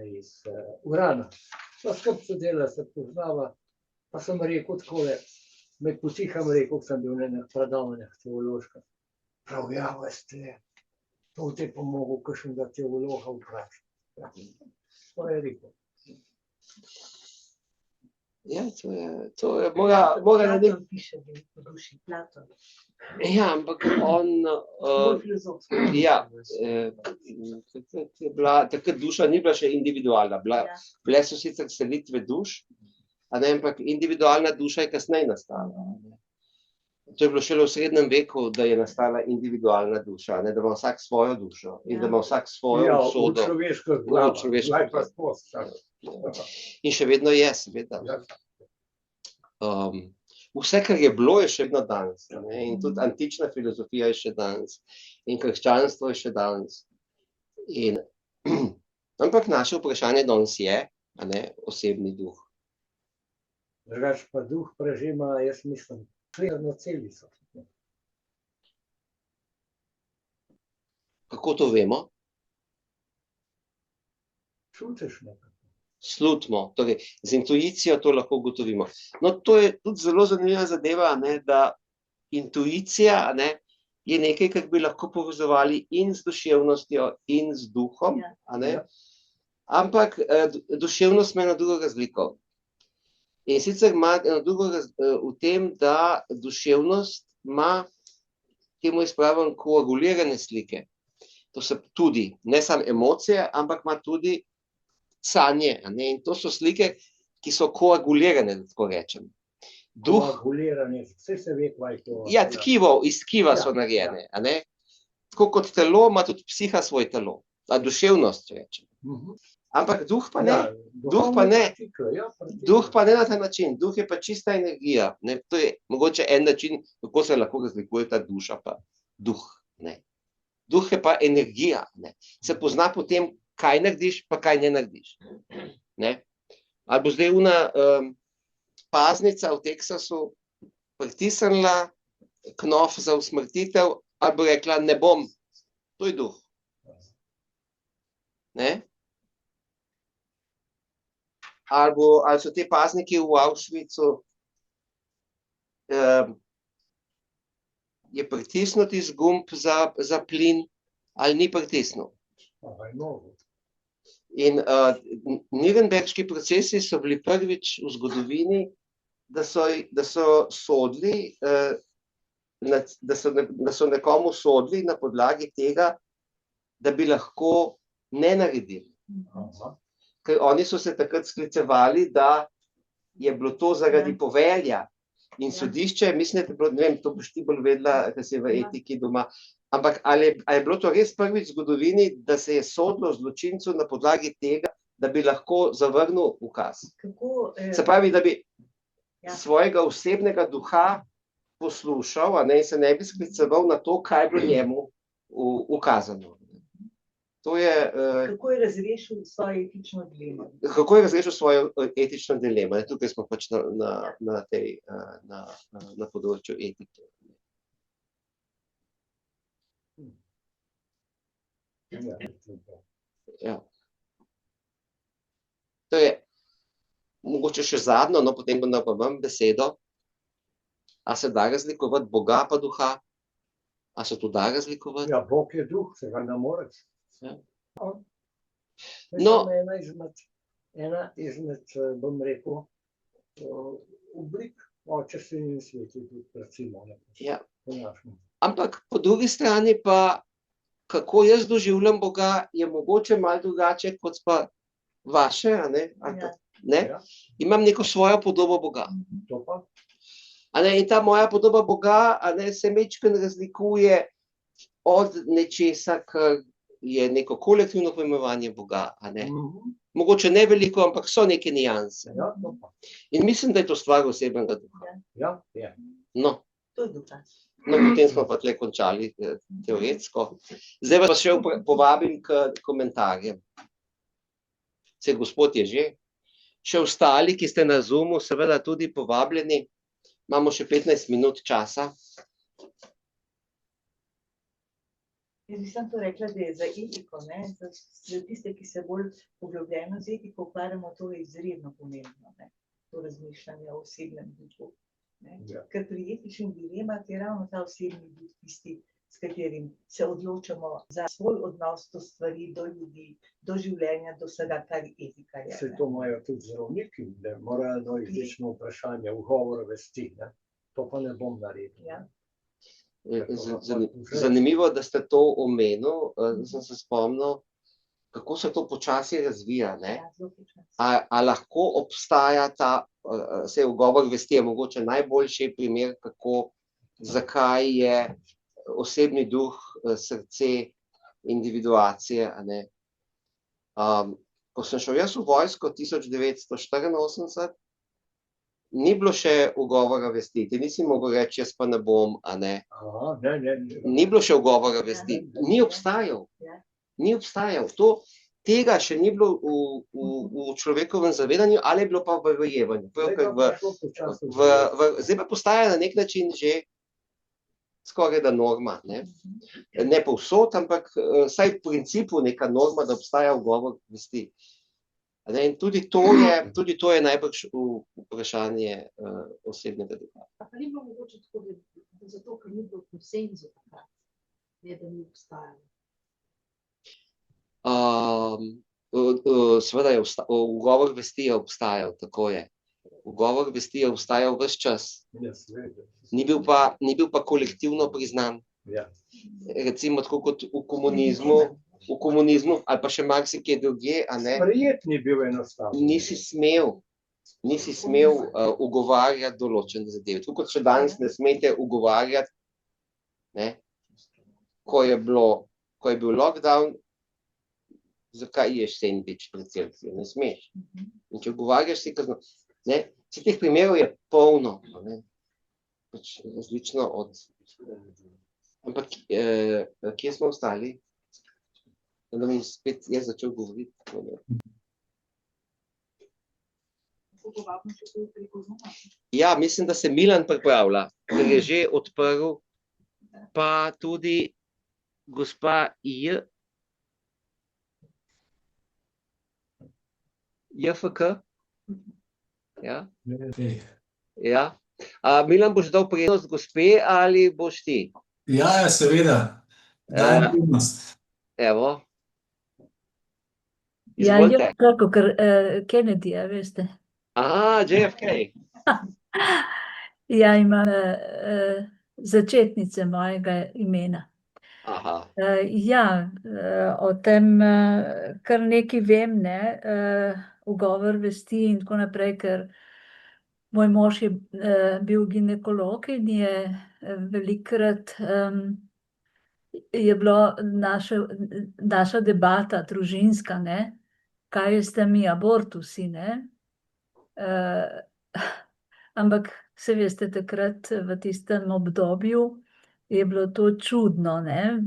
[SPEAKER 1] iz Urana. Pa skupaj sodela, se poznava, pa sem rekel takole, med potiham rekel, sem bil na enih predavanjih teoloških. Prav, ja, veste, to te pomogel kakšnega teologa vprašati. To je rekel.
[SPEAKER 2] Ja, to je mora na nek...
[SPEAKER 3] Platon piše veliko duši, Platon.
[SPEAKER 2] Ja, ampak on...
[SPEAKER 3] Bolj filozofsko.
[SPEAKER 2] Ja, takrat duša ni bila še individualna, bile so sicer selitve duš, ampak individualna duša je kasneje nastala. To je bilo šele v srednjem veku, da je nastala individualna duša, da ima vsak svojo dušo in da ima vsak svojo usodo.
[SPEAKER 1] V človeško glavo.
[SPEAKER 2] In še vedno je, seveda. Vse, kar je bilo, je še vedno danes. In tudi antična filozofija je še danes. In krščanstvo je še danes. Ampak naše vprašanje danes je, osebni duh.
[SPEAKER 1] Drugač pa duh prežema, jaz mislim, na celico.
[SPEAKER 2] Kako to vemo?
[SPEAKER 1] Čutiš nekako.
[SPEAKER 2] Slutimo, torej z intuicijo to lahko ugotovimo. No, to je tudi zelo zanimiva zadeva, da intuicija je nekaj, kar bi lahko povezovali in z duševnostjo in z duhom, ampak duševnost ima eno drugo razliko. In sicer ima eno drugo v tem, da duševnost ima, temu izpravim, koagulirane slike. To so tudi, ne samo emocije, ampak ima tudi sanje. In to so slike, ki so koagulirane, da tako rečem.
[SPEAKER 1] Koagulirane, vse se ve, kaj je to.
[SPEAKER 2] Ja, tkivo, iz tkiva so narejene. Tako kot telo, ima tudi psiha svoj telo. Duševnost, rečem. Ampak duh pa ne. Duh pa ne na ta način. Duh je pa čista energija. To je mogoče en način, kako se lahko razlikuje ta duša pa duh. Duh je pa energija. Se pozna po tem, kaj narediš, pa kaj ne narediš. Ali bo zdaj una paznica v Teksasu pritisnila knof za usmrtitev, ali bo rekla, ne bom. To je duh. Ali so te pazniki v Auschwitzu je pritisnil tisti gumb za plin, ali ni pritisnil. In Nürnberški procesi so bili prvič v zgodovini, da so sodili, da so nekomu sodili na podlagi tega, da bi lahko ne naredili. Ker oni so se takrat sklicevali, da je bilo to zaradi povelja. In sodišče, mislim, da je bilo, ne vem, to boš ti bolj vedela, ker si v etiki doma, ampak ali je bilo to res prvič v zgodovini, da se je sodilo zločincu na podlagi tega, da bi lahko zavrnil ukaz? Se pravi, da bi svojega osebnega duha poslušal, in se ne bi skliceval na to, kaj je bilo njemu ukazano.
[SPEAKER 3] Kako je razrešil svojo etično dilemo?
[SPEAKER 2] Kako je razrešil svojo etično dilemo? Tukaj smo pač na področju etike. Ja. To je mogoče še zadnjo, no potem bom pa vam besedo. A se da razlikovati Boga pa duha? A se to da razlikovati?
[SPEAKER 1] Ja, Bog je duh, se ga ne moreš. Ena izmed, bom rekel, oblik Oče, Sin in Sveti Duh, recimo.
[SPEAKER 2] Ampak po drugi strani pa, kako jaz doživljam Boga, je mogoče malo drugače kot pa vaše, Imam neko svojo podobo Boga. In ta moja podoba Boga se majčkeno razlikuje od nečesa, kar je neko kolektivno pojmovanje Boga. Mogoče ne veliko, ampak so neke nianse. In mislim, da je to stvar osebnega duha. No, potem smo pa tle končali teoretsko. Zdaj vas še povabim k komentarjem. Saj gospod je že. Še ostali, ki ste na Zoomu, seveda tudi povabljeni. Imamo še 15 minut časa.
[SPEAKER 3] Jaz bi samo to rekla, da je za etiko, za tiste, ki se bolj poglobljeno z etiko ukvarjamo, to je izredno pomembno, to razmišljanje o osebnem duhu. Ker pri etičnih dilemah je ravno ta osebni duh tisti, s katerim se odločamo za svoj odnos do stvari, do ljudi, do življenja, do vsega, kar etika je.
[SPEAKER 1] Vse to imajo tudi zdravniki, da je moralno-etično vprašanje, ugovor vesti, ne? To pa ne bom naredil.
[SPEAKER 3] Ja.
[SPEAKER 2] Zanimivo, da ste to omenil, sem se spomnil, kako se to počasi razvija, ne?
[SPEAKER 3] Ja, zelo počasi.
[SPEAKER 2] A lahko obstaja ta, se ugovor vesti je mogoče najboljši primer, zakaj je osebni duh, srce, individuacije, a ne. Ko sem šel jaz v vojsko 1984, ni bilo še ugovora vesti, ti nisi mogel reči, jaz pa ne bom, a ne.
[SPEAKER 1] Aha, ne.
[SPEAKER 2] Ni bilo še ugovora vesti, ni obstajal.
[SPEAKER 3] Ja.
[SPEAKER 2] Ni obstajal. Tega še ni bilo v človekovem zavedanju, ali je bilo pa v rojevanju. Zdaj pa postaja na nek način že skoraj da norma. Ne povsod, ampak vsaj v principu neka norma, da obstaja ugovor vesti. In tudi to je najbrž vprašanje osebnega duha.
[SPEAKER 4] Pa ni bilo mogoče tako, da zato, ker ni bilo konsenzu takrat, ne da ni obstajalo.
[SPEAKER 2] Seveda je ugovor vesti je obstajal, tako je. Ugovor vesti je obstajal ves čas. Ni bil pa kolektivno priznan.
[SPEAKER 1] Ja.
[SPEAKER 2] Recimo tako kot v komunizmu ali pa še marsikje drugje, a ne.
[SPEAKER 1] Sprejet ni bil enostavno.
[SPEAKER 2] Nisi smel ugovarjati določene zadeve. Tako kot še danes ne smete ugovarjati, ne, ko je bil lockdown, zakaj ješ sendvič pred cerkvijo, ne smeš. In če ugovarjaš, si kazno, ne, vsi teh primerov je polno, ne, pač različno od... Ampak, kje smo ostali? Da mi spet je začel govoriti. Ja, mislim, da se Milan pripravlja, ker je že odprl, pa tudi gospa JFK? Ja? Ja. Milan, boš dal prednost gospe ali boš ti?
[SPEAKER 5] Ja, seveda. Dajem prednost.
[SPEAKER 2] Evo.
[SPEAKER 6] Ja,
[SPEAKER 2] Izvolite.
[SPEAKER 6] kako, ker Kennedyja, veste.
[SPEAKER 2] Aha, JFK.
[SPEAKER 6] Ja, ima začetnice mojega imena.
[SPEAKER 2] Aha.
[SPEAKER 6] Ja, o tem kar nekaj vem, ne, ugovor vesti in tako naprej, ker moj mož je bil ginekolog in je velikokrat je bilo naša debata družinska, ne, kaj je s temi abortusi, ne. Ampak se veste, takrat v tistem obdobju je bilo to čudno, ne,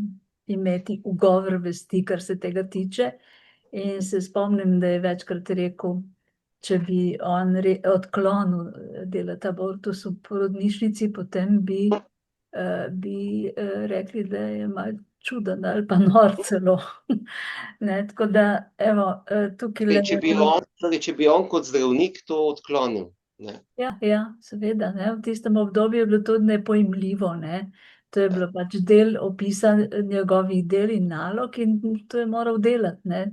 [SPEAKER 6] imeti ugovor vesti, kar se tega tiče. In se spomnim, da je večkrat rekel, če bi on odklonil delati abortus v porodnišnici, potem bi rekli, da je malo čuden ali pa nor celo. Ne, tako da, evo, tukaj...
[SPEAKER 2] Če bi on kot zdravnik to odklonil, ne.
[SPEAKER 6] Ja, seveda, ne, v tistem obdobju je bilo to nepojmljivo, ne. To je bilo pač del opisa njegovih del in nalog in to je moral delati, ne.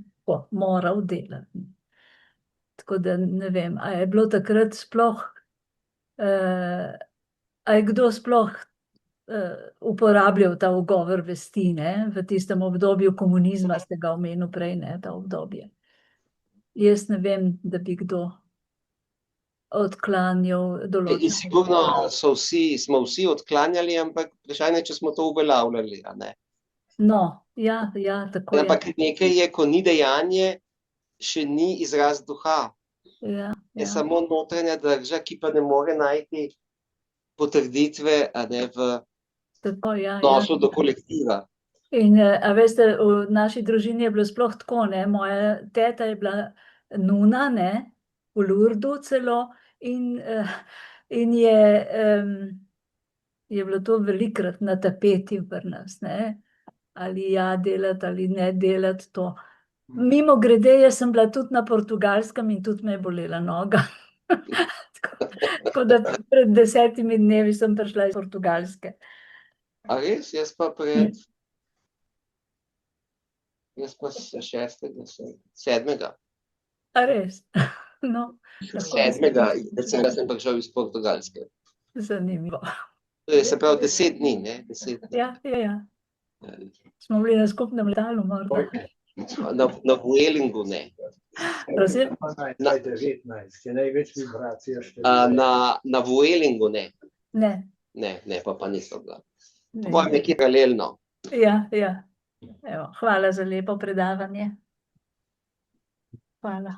[SPEAKER 6] Moral delati. Tako da ne vem, a je bilo takrat sploh, a je kdo sploh uporabljal ta ugovor vesti, ne, v tistem obdobju komunizma, ste ga omenil prej, ne, ta obdobje. Jaz ne vem, da bi kdo odklanjal določene...
[SPEAKER 2] Sigurno smo vsi odklanjali, ampak vprašanje, če smo to uveljavljali, a ne.
[SPEAKER 6] No, ja, tako je.
[SPEAKER 2] Ampak nekaj je, ko ni dejanje, še ni izraz duha.
[SPEAKER 6] Ja.
[SPEAKER 2] Je samo notranja drža, ki pa ne more najti potrditve, a ne, v odnosu do kolektiva.
[SPEAKER 6] In a veste, v naši družini je bilo sploh tako, ne, moja teta je bila nuna, ne, v Lurdu celo in je bilo to velikokrat na tapeti pri nas, ne, ali ja delati ali ne delati to. Mimogrede, jaz sem bila tudi na Portugalskem in tudi me je bolela noga. Tako da pred 10 dnevi sem prišla iz Portugalske.
[SPEAKER 2] A res? Jaz pa Jaz pa 7.
[SPEAKER 6] A res? No, lahko bi se
[SPEAKER 2] 7. decembra sem prišel iz Portugalske.
[SPEAKER 6] zanimivo.
[SPEAKER 2] Se pravi 10 dni, ne? 10 dni.
[SPEAKER 6] Ja. Smo bili na skupnem letalu morda.
[SPEAKER 2] Na Vuelingu ne.
[SPEAKER 6] Prosim?
[SPEAKER 1] 19, je največ vibracija števila.
[SPEAKER 2] Na Vuelingu ne.
[SPEAKER 6] Ne.
[SPEAKER 2] Ne, pa niso bila.
[SPEAKER 6] Ne.
[SPEAKER 2] Moram nekje paralelno.
[SPEAKER 6] Ja. Evo, hvala za lepo predavanje. Hvala.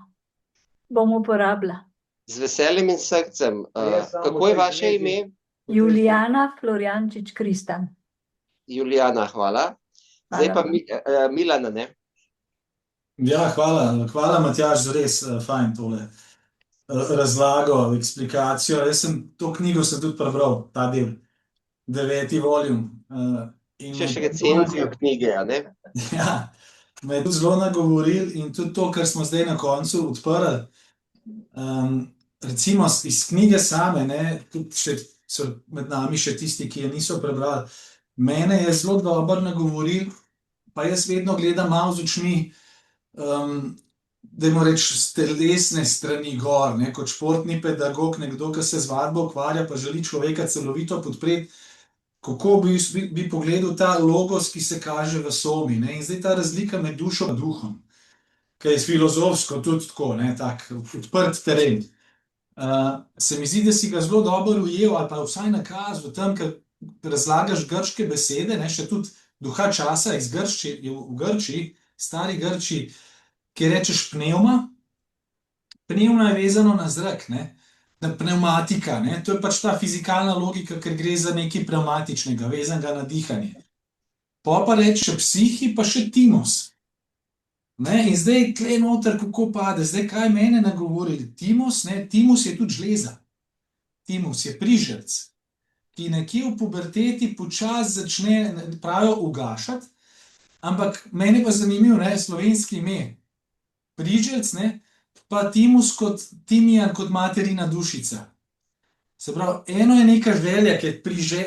[SPEAKER 6] Bom uporabila.
[SPEAKER 2] Z veseljem in srcem.
[SPEAKER 1] Jaz samo
[SPEAKER 2] Kako je
[SPEAKER 1] v
[SPEAKER 2] vaše
[SPEAKER 1] zvezi-
[SPEAKER 2] ime?
[SPEAKER 6] Julijana Florjančič Kristan.
[SPEAKER 2] Julijana, hvala. Zdaj pa Milana, ne?
[SPEAKER 5] Ja, hvala Matjaž, za res fajn tole razlago, eksplikacijo. Jaz sem to knjigo tudi prebral, ta del, 9. voljum.
[SPEAKER 2] Še recenzijo knjige, a ne?
[SPEAKER 5] Ja, me je tudi zelo nagovoril in tudi to, kar smo zdaj na koncu odprli. Recimo iz knjige same, ne, tudi še so med nami še tisti, ki je niso prebrali. Mene je zelo dobro nagovoril, pa jaz vedno gledam malo z očmi, dajmo reči, s telesne strani gor, ne, kot športni pedagog, nekdo, ki se z vadbo ukvarja, pa želi človeka celovito podpreti, kako bi pogledal ta logos, ki se kaže v somi, ne, in zdaj ta razlika med dušo in duhom, ki je filozofsko tudi tako, ne, tak odprt teren. Se mi zdi, da si ga zelo dobro ujel, ali pa vsaj nakazal tam, ker razlagaš grške besede, ne, še tudi duha časa iz v Grčiji, stari Grčiji, ki rečeš pnevma. Pnevma je vezano na zrak, ne, na pneumatika, ne, to je pač ta fizikalna logika, ker gre za nekaj pneumatičnega, vezanega na dihanje. Pol pa reče psihi, pa še timos. Ne, in zdaj tle noter, kako pade, zdaj kaj mene nagovori, timus, ne, timus je tudi žleza. Timus je prižrc, ki nekje v puberteti počasi začne, pravijo, ugašati, ampak meni pa zanimivo, ne, slovenski ime. Prižrc, ne, pa timus kot timijan, kot materina dušica. Se pravi, eno je neka želja, ki je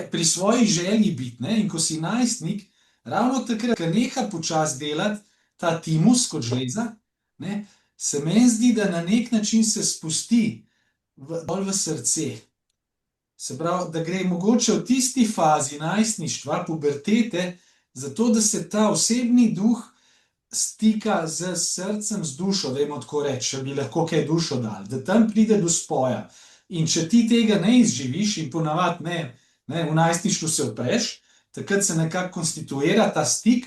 [SPEAKER 5] pri svoji želji biti, ne, in ko si najstnik, ravno takrat, ko neha počasi delati, ta timus kot žleza, ne, se meni zdi, da na nek način se spusti bolj v srce. Se pravi, da gre mogoče v tisti fazi najstništva, pubertete, zato da se ta osebni duh stika z srcem, z dušo, dajmo tako reči, če bi lahko kaj dušo dali, da tam pride do spoja. In če ti tega ne izživiš in ponavadi ne, v najstništvu se odpreš, takrat se nekako konstituira ta stik,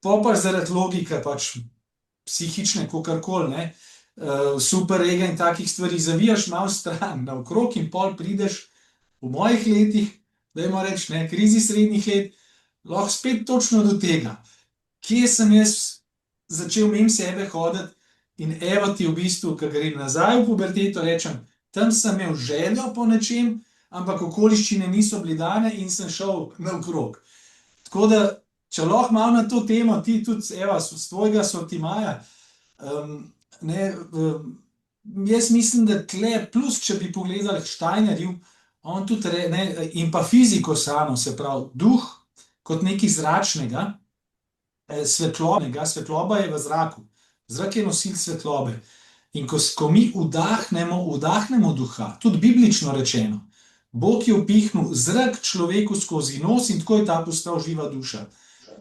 [SPEAKER 5] pa zaradi logike, pač psihične, kakorkoli, ne, super ega in takih stvari zavijaš malo stran, naokrog in pol prideš v mojih letih, dajmo reči, ne, krizi srednjih let, lahko spet točno do tega. Kje sem jaz začel mimo sebe hoditi in evo ti v bistvu, ko grem nazaj v puberteto, rečem, tam sem imel željo po nečem, ampak okoliščine niso bile dane in sem šel naokrog. Tako da, če lahko malo na to temo, ti tudi, Eva, s tvojega sortimaja, jaz mislim, da tle, plus če bi pogledali Steinerju, on tudi, in pa fiziko samo, se pravi, duh kot nekaj zračnega, svetlobnega, svetloba je v zraku, zrak je nosilec svetlobe. In ko mi vdahnemo duha, tudi biblično rečeno, Bog je vpihnil zrak človeku skozi nos in tako je ta postal živa duša.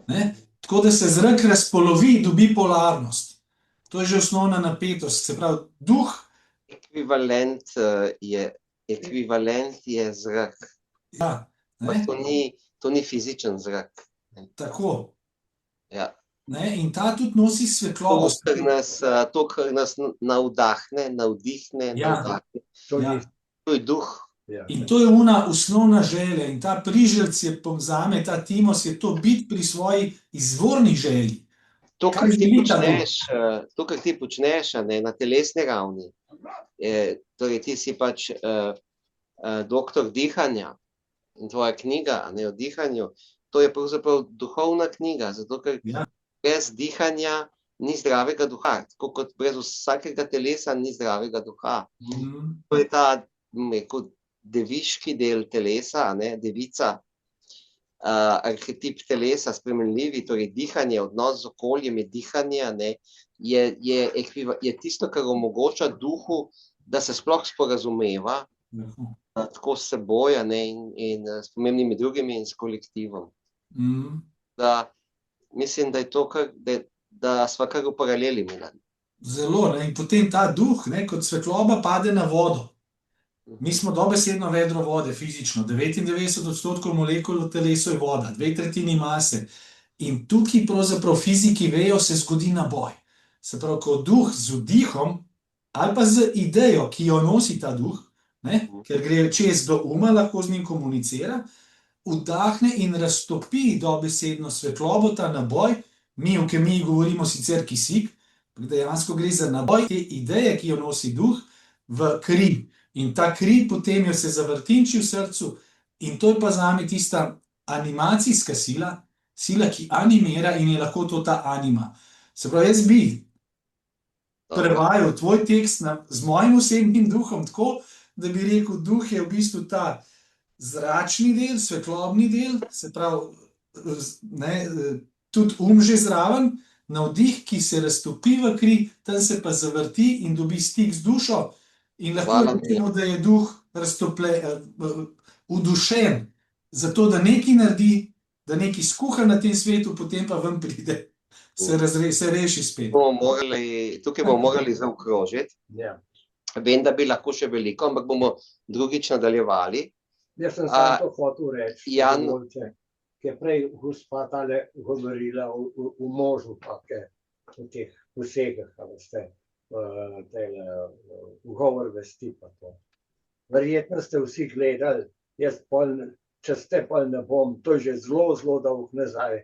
[SPEAKER 5] Ne? Tako da se zrak razpolovi, dobi polarnost. To je že osnovna napetost, se pravi, duh.
[SPEAKER 2] Ekvivalent je zrak.
[SPEAKER 5] Ja, ne?
[SPEAKER 2] To ni fizičen zrak.
[SPEAKER 5] Tako.
[SPEAKER 2] Ja.
[SPEAKER 5] Ne? In ta tudi nosi svetlobo.
[SPEAKER 2] To, kar nas navdahne, navdihne, navdahne. To je duh.
[SPEAKER 5] In to je ona osnovna želja in ta prižrc je zame, ta timos je to biti pri svoji izvorni želji.
[SPEAKER 2] To, kar ti počneš, ne, na telesni ravni, torej ti si pač doktor dihanja in tvoja knjiga, ne, o dihanju, to je pravzaprav duhovna knjiga, zato ker brez dihanja ni zdravega duha, tako kot brez vsakega telesa ni zdravega duha. To je ta, rekel, deviški del telesa, ne, devica, arhetip telesa spremenljivi, torej dihanje, odnos z okoljem je dihanje, ne, je tisto, kar omogoča duhu, da se sploh sporazumeva, tako s seboj, ne, in s pomembnimi drugimi in s kolektivom. Da, mislim, da je to, da sva kar v paraleli, Milan.
[SPEAKER 5] Zelo, ne, in potem ta duh, ne, kot svetloba pade na vodo. Mi smo dobesedno vedro vode, fizično, 99% molekul v telesu je voda, 2/3 mase. In tukaj pravzaprav fiziki vejo, se zgodi naboj. Se pravi, ko duh z vdihom ali pa z idejo, ki jo nosi ta duh, ne, ker gre čez do uma, lahko z njim komunicira, vdahne in raztopi dobesedno svetlobo, ta naboj, mi v kemiji govorimo sicer kisik, dejansko gre za naboj te ideje, ki jo nosi duh, v kri. In ta kri potem jo se zavrtinči v srcu in to je pa zame tista animacijska sila, ki animira in je lahko to ta anima. Se pravi, jaz bi prevajal tvoj tekst z mojim osebnim duhom tako, da bi rekel, duh je v bistvu ta zračni del, svetlobni del, se pravi, ne, tudi že zraven, navdih, ki se raztopi v kri, tam se pa zavrti in dobi stik z dušo. In lahko rečemo, da je duh vdušen, zato da nekaj naredi, da nekaj skuha na tem svetu, potem pa ven pride, se reši spet.
[SPEAKER 2] Tukaj bomo morali zaokrožiti. Vem, da bi lahko še veliko, ampak bomo drugič nadaljevali.
[SPEAKER 1] Jaz sem samo to hotel reči, ki je prej gospa tale govorila v možu, pa v teh posegah, a veste. Ugovor vesti pa to. Verjetno ste vsi gledali, če ste pa ne bom, to je že zelo dolgo nazaj,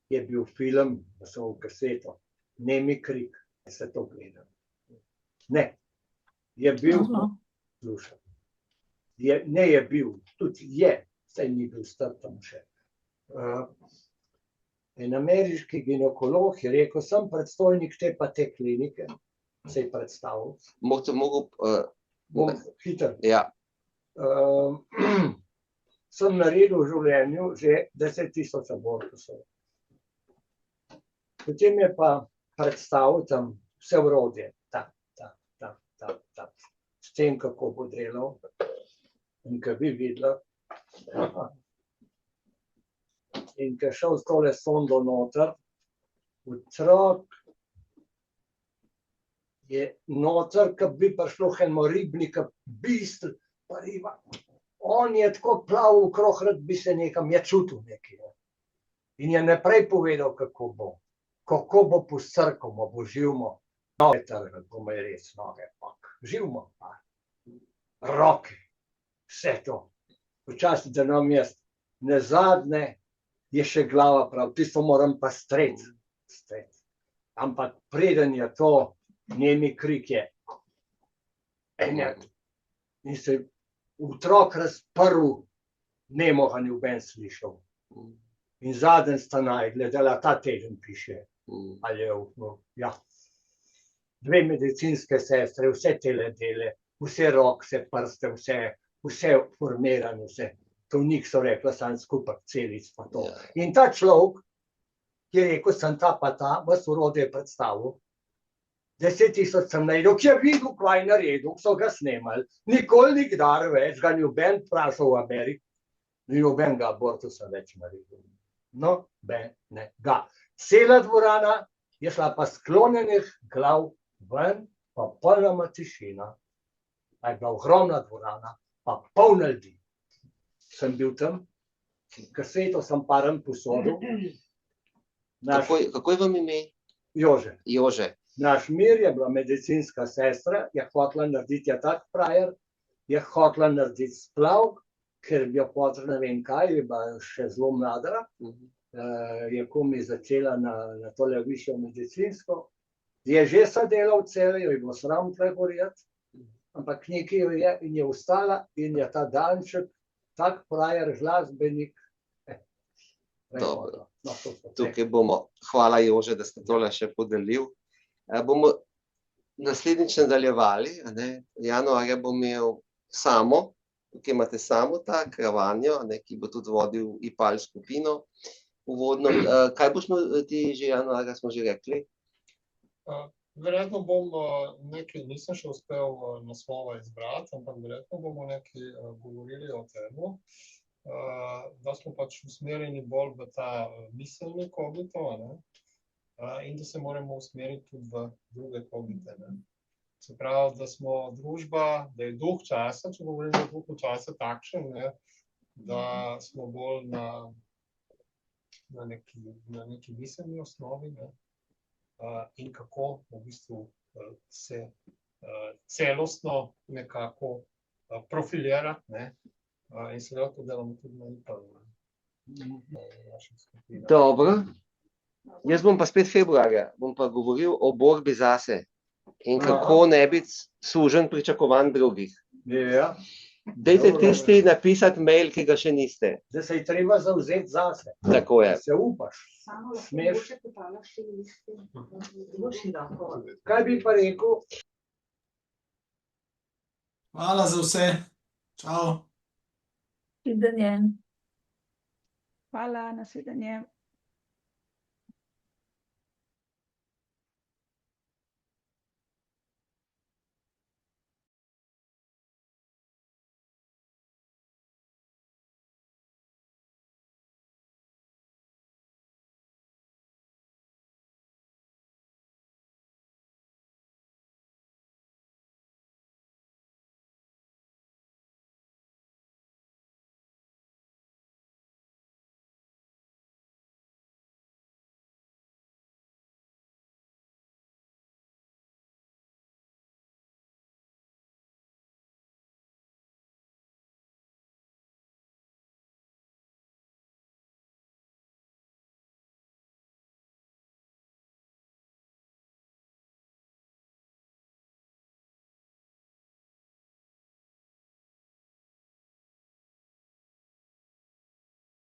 [SPEAKER 1] je bil film, da sem v kaseto, Nemi krik, ste to gledali. Ne, je bil, slušam, ne je bil, tudi je, saj ni bil star tam še. En ameriški ginekolog je rekel, sem predstojnik te pa te klinike, se je predstavil. Bom hiter.
[SPEAKER 2] Ja.
[SPEAKER 1] Sem naredil v življenju že 10,000 abortusov. Potem je pa predstavil tam vse urodje, s tem, kako bo delal. In ko bi videla, in ko je šel s tole sondo noter, otrok je noter, ko bi prišlo hemoribnika, bistr, pa riba. On je tako plav okrog, rad bi se nekam, je čutil nekaj. In je naprej povedal, kako bo posrkamo, bo živimo. Noge trgal, bomo je res, noge, živimo pa. Roke, vse to. Včasih, da nam jaz, nazadnje je še glava prav, tisto moram pa streti. Ampak preden je to, Nemi krik je. In se otrok razprl, nemo ga ni noben slišal. In zadnji sta gledala, ta teden piše. Ali je, 2 medicinske sestre, vse tele dele, vse rok, vse prste, vse formirano, vse. To nik so rekla, sam skupaj celic pa to. In ta človek, ki je rekel, sem ta pa ta, vas urode je predstavil, 10,000 sem naredil, ki je videl, kaj naredil, so ga snemali. Nikoli nikdar več, ga noben vprašal v Ameriki, ni nobenega abortusa več naredil. Nobenega. Cela dvorana je šla pa sklonjenih glav ven, pa polna tišina. Pa je bila ogromna dvorana, pa polna ljudi. Sem bil tam, kaseto sem parem posodil.
[SPEAKER 2] Kako je vam ime?
[SPEAKER 1] Jože.
[SPEAKER 2] Jože.
[SPEAKER 1] Naš Mir je bila medicinska sestra, je hotela narediti tak frajer, je hotela narediti splav, ker bi jo potrebno ne vem kaj, je bila še zelo mlada, je komi začela na tole višjo medicinsko, je že sedela v celi, jo je bilo sram tle gorjeti, ampak nekaj jo je in je ustala in je ta danček, tak frajer, glasbenik.
[SPEAKER 2] Dobro, tukaj bomo, hvala Jože, da ste tole še podelil. Bomo naslednjič nadaljevali, januarja bom imel samo Tukaj imate samo ta Kravanjo, ne, ki bo tudi vodil IPAL skupino. Uvodno, kaj boš ti že januarja, smo že rekli?
[SPEAKER 7] Verjetno bom nekaj, nisem še uspel naslova izbrati, ampak verjetno bomo nekaj govorili o tem, da smo pač usmerjeni bolj v ta miselni kogito, ne? In da se moramo usmeriti tudi v druge kogite. Ne? Se pravi, da smo družba, da je duh časa, če govorimo o duhu časa takšen, ne? Da smo bolj na neki miselni osnovi, ne? In kako v bistvu se celostno nekako profilirati, ne? In seveda to delamo tudi na IPAL-u.
[SPEAKER 2] Dobro. Jaz bom pa spet februarja, bom pa govoril o borbi zase in kako ne biti suženj pričakovanj drugih.
[SPEAKER 1] Ja.
[SPEAKER 2] Dajte tisti napisati mail, ki ga še niste.
[SPEAKER 1] Da se je treba zavzeti zase.
[SPEAKER 2] Tako je.
[SPEAKER 1] Da se upaš.
[SPEAKER 4] Samo lahko
[SPEAKER 1] Smeš.
[SPEAKER 4] mogoče popravljaš te liste.
[SPEAKER 3] Zelo široko.
[SPEAKER 1] Kaj bi pa rekel?
[SPEAKER 5] Hvala za vse. Čau.
[SPEAKER 6] Videnje.
[SPEAKER 8] Hvala, nasvidenje.